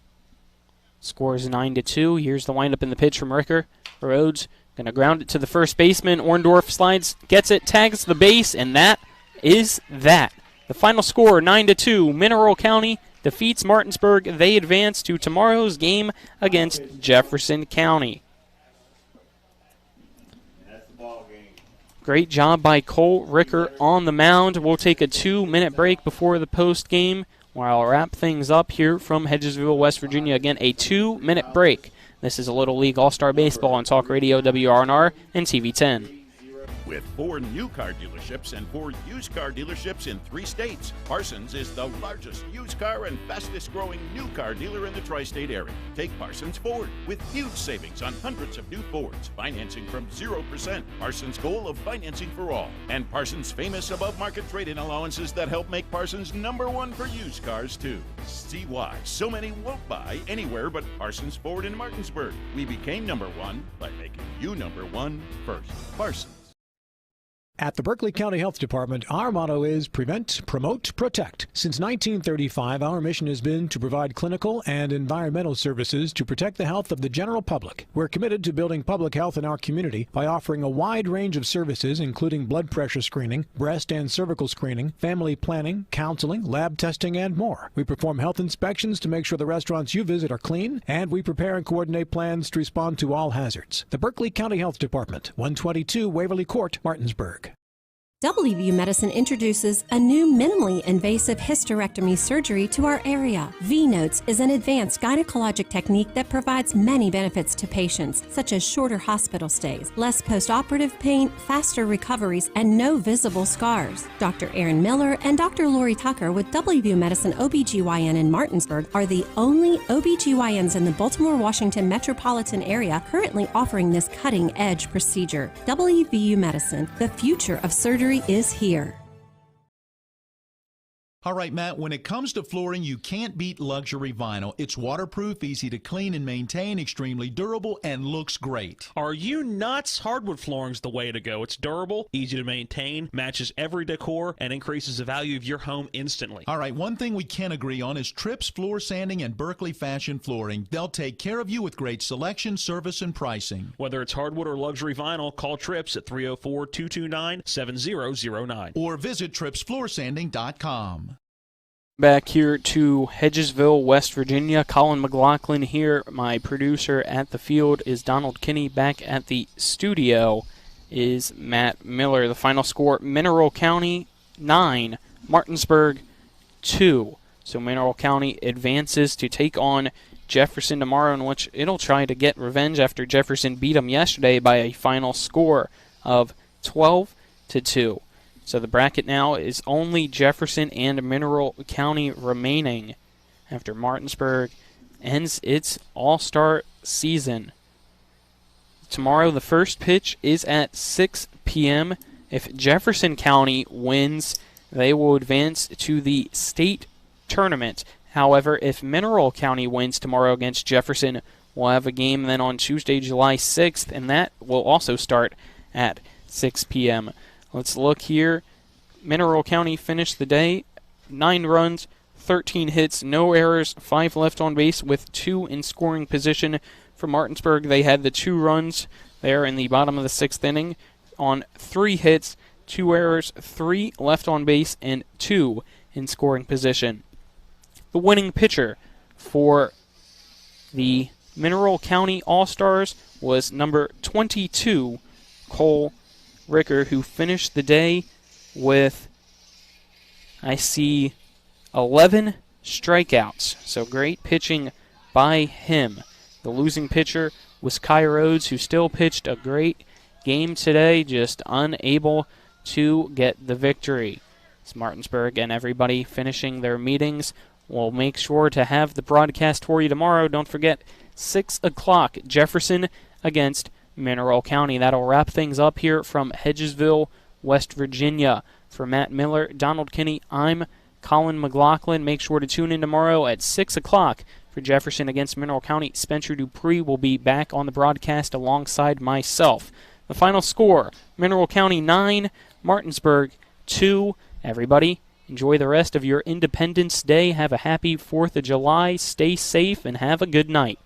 Scores 9-2. Here's the windup in the pitch from Ricker. Rhodes going to ground it to the first baseman. Orndorff slides, gets it, tags the base, and that is that. The final score, 9-2. Mineral County defeats Martinsburg. They advance to tomorrow's game against Jefferson County. Great job by Cole Ricker on the mound. We'll take a 2-minute break before the post game, where I'll wrap things up here from Hedgesville, West Virginia. Again, a 2-minute break. This is a Little League All-Star Baseball on Talk Radio WRNR and TV10. With 4 new car dealerships and 4 used car dealerships in 3 states, Parsons is the largest used car and fastest growing new car dealer in the tri-state area. Take Parsons Ford with huge savings on hundreds of new Fords, financing from 0%, Parsons' goal of financing for all, and Parsons' famous above-market trade-in allowances that help make Parsons #1 for used cars too. See why so many won't buy anywhere but Parsons Ford in Martinsburg. We became #1 by making you #1 first. Parsons. At the Berkeley County Health Department, our motto is Prevent, Promote, Protect. Since 1935, our mission has been to provide clinical and environmental services to protect the health of the general public. We're committed to building public health in our community by offering a wide range of services, including blood pressure screening, breast and cervical screening, family planning, counseling, lab testing, and more. We perform health inspections to make sure the restaurants you visit are clean, and we prepare and coordinate plans to respond to all hazards. The Berkeley County Health Department, 122 Waverly Court, Martinsburg. WVU Medicine introduces a new minimally invasive hysterectomy surgery to our area. V-Notes is an advanced gynecologic technique that provides many benefits to patients, such as shorter hospital stays, less post-operative pain, faster recoveries, and no visible scars. Dr. Aaron Miller and Dr. Lori Tucker with WVU Medicine OBGYN in Martinsburg are the only OBGYNs in the Baltimore, Washington metropolitan area currently offering this cutting-edge procedure. WVU Medicine, the future of surgery is here. All right, Matt, when it comes to flooring, you can't beat luxury vinyl. It's waterproof, easy to clean and maintain, extremely durable, and looks great. Are you nuts? Hardwood flooring's the way to go. It's durable, easy to maintain, matches every decor, and increases the value of your home instantly. All right, one thing we can agree on is Tripp's Floor Sanding and Berkeley Fashion Flooring. They'll take care of you with great selection, service, and pricing. Whether it's hardwood or luxury vinyl, call Trips at 304-229-7009. Or visit TrippsFloorSanding.com. Back here to Hedgesville, West Virginia. Colin McLaughlin here. My producer at the field is Donald Kinney. Back at the studio is Matt Miller. The final score, Mineral County 9, Martinsburg 2. So Mineral County advances to take on Jefferson tomorrow, in which it'll try to get revenge after Jefferson beat them yesterday by a final score of 12-2. So the bracket now is only Jefferson and Mineral County remaining after Martinsburg ends its all-star season. Tomorrow the first pitch is at 6 p.m. If Jefferson County wins, they will advance to the state tournament. However, if Mineral County wins tomorrow against Jefferson, we'll have a game then on Tuesday, July 6th, and that will also start at 6 p.m. Let's look here. Mineral County finished the day, 9 runs, 13 hits, no errors, 5 left on base with 2 in scoring position. For Martinsburg, they had the 2 runs there in the bottom of the 6th inning on 3 hits, 2 errors, 3 left on base, and 2 in scoring position. The winning pitcher for the Mineral County All-Stars was number 22, Cole Ricker, who finished the day with, I see, 11 strikeouts. So great pitching by him. The losing pitcher was Kai Rhodes, who still pitched a great game today, just unable to get the victory. It's Martinsburg and everybody finishing their meetings. We'll make sure to have the broadcast for you tomorrow. Don't forget, 6 o'clock, Jefferson against Mineral County. That'll wrap things up here from Hedgesville, West Virginia. For Matt Miller, Donald Kinney, I'm Colin McLaughlin. Make sure to tune in tomorrow at 6 o'clock for Jefferson against Mineral County. Spencer Dupree will be back on the broadcast alongside myself. The final score, Mineral County 9, Martinsburg 2. Everybody, enjoy the rest of your Independence Day. Have a happy 4th of July. Stay safe and have a good night.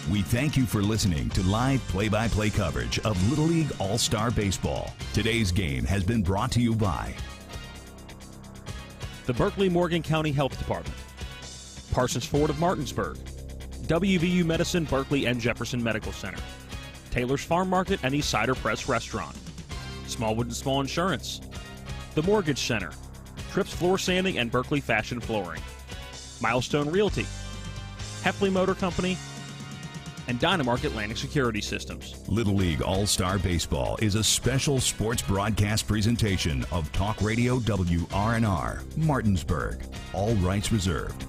We thank you for listening to live play-by-play coverage of Little League All-Star Baseball. Today's game has been brought to you by the Berkeley-Morgan County Health Department, Parsons Ford of Martinsburg, WVU Medicine Berkeley and Jefferson Medical Center, Taylor's Farm Market and East Cider Press Restaurant, Smallwood & Small Insurance, The Mortgage Center, Trips Floor Sanding and Berkeley Fashion Flooring, Milestone Realty, Heffley Motor Company, and Dynamark Atlantic Security Systems. Little League All-Star Baseball is a special sports broadcast presentation of Talk Radio WRNR, Martinsburg. All rights reserved.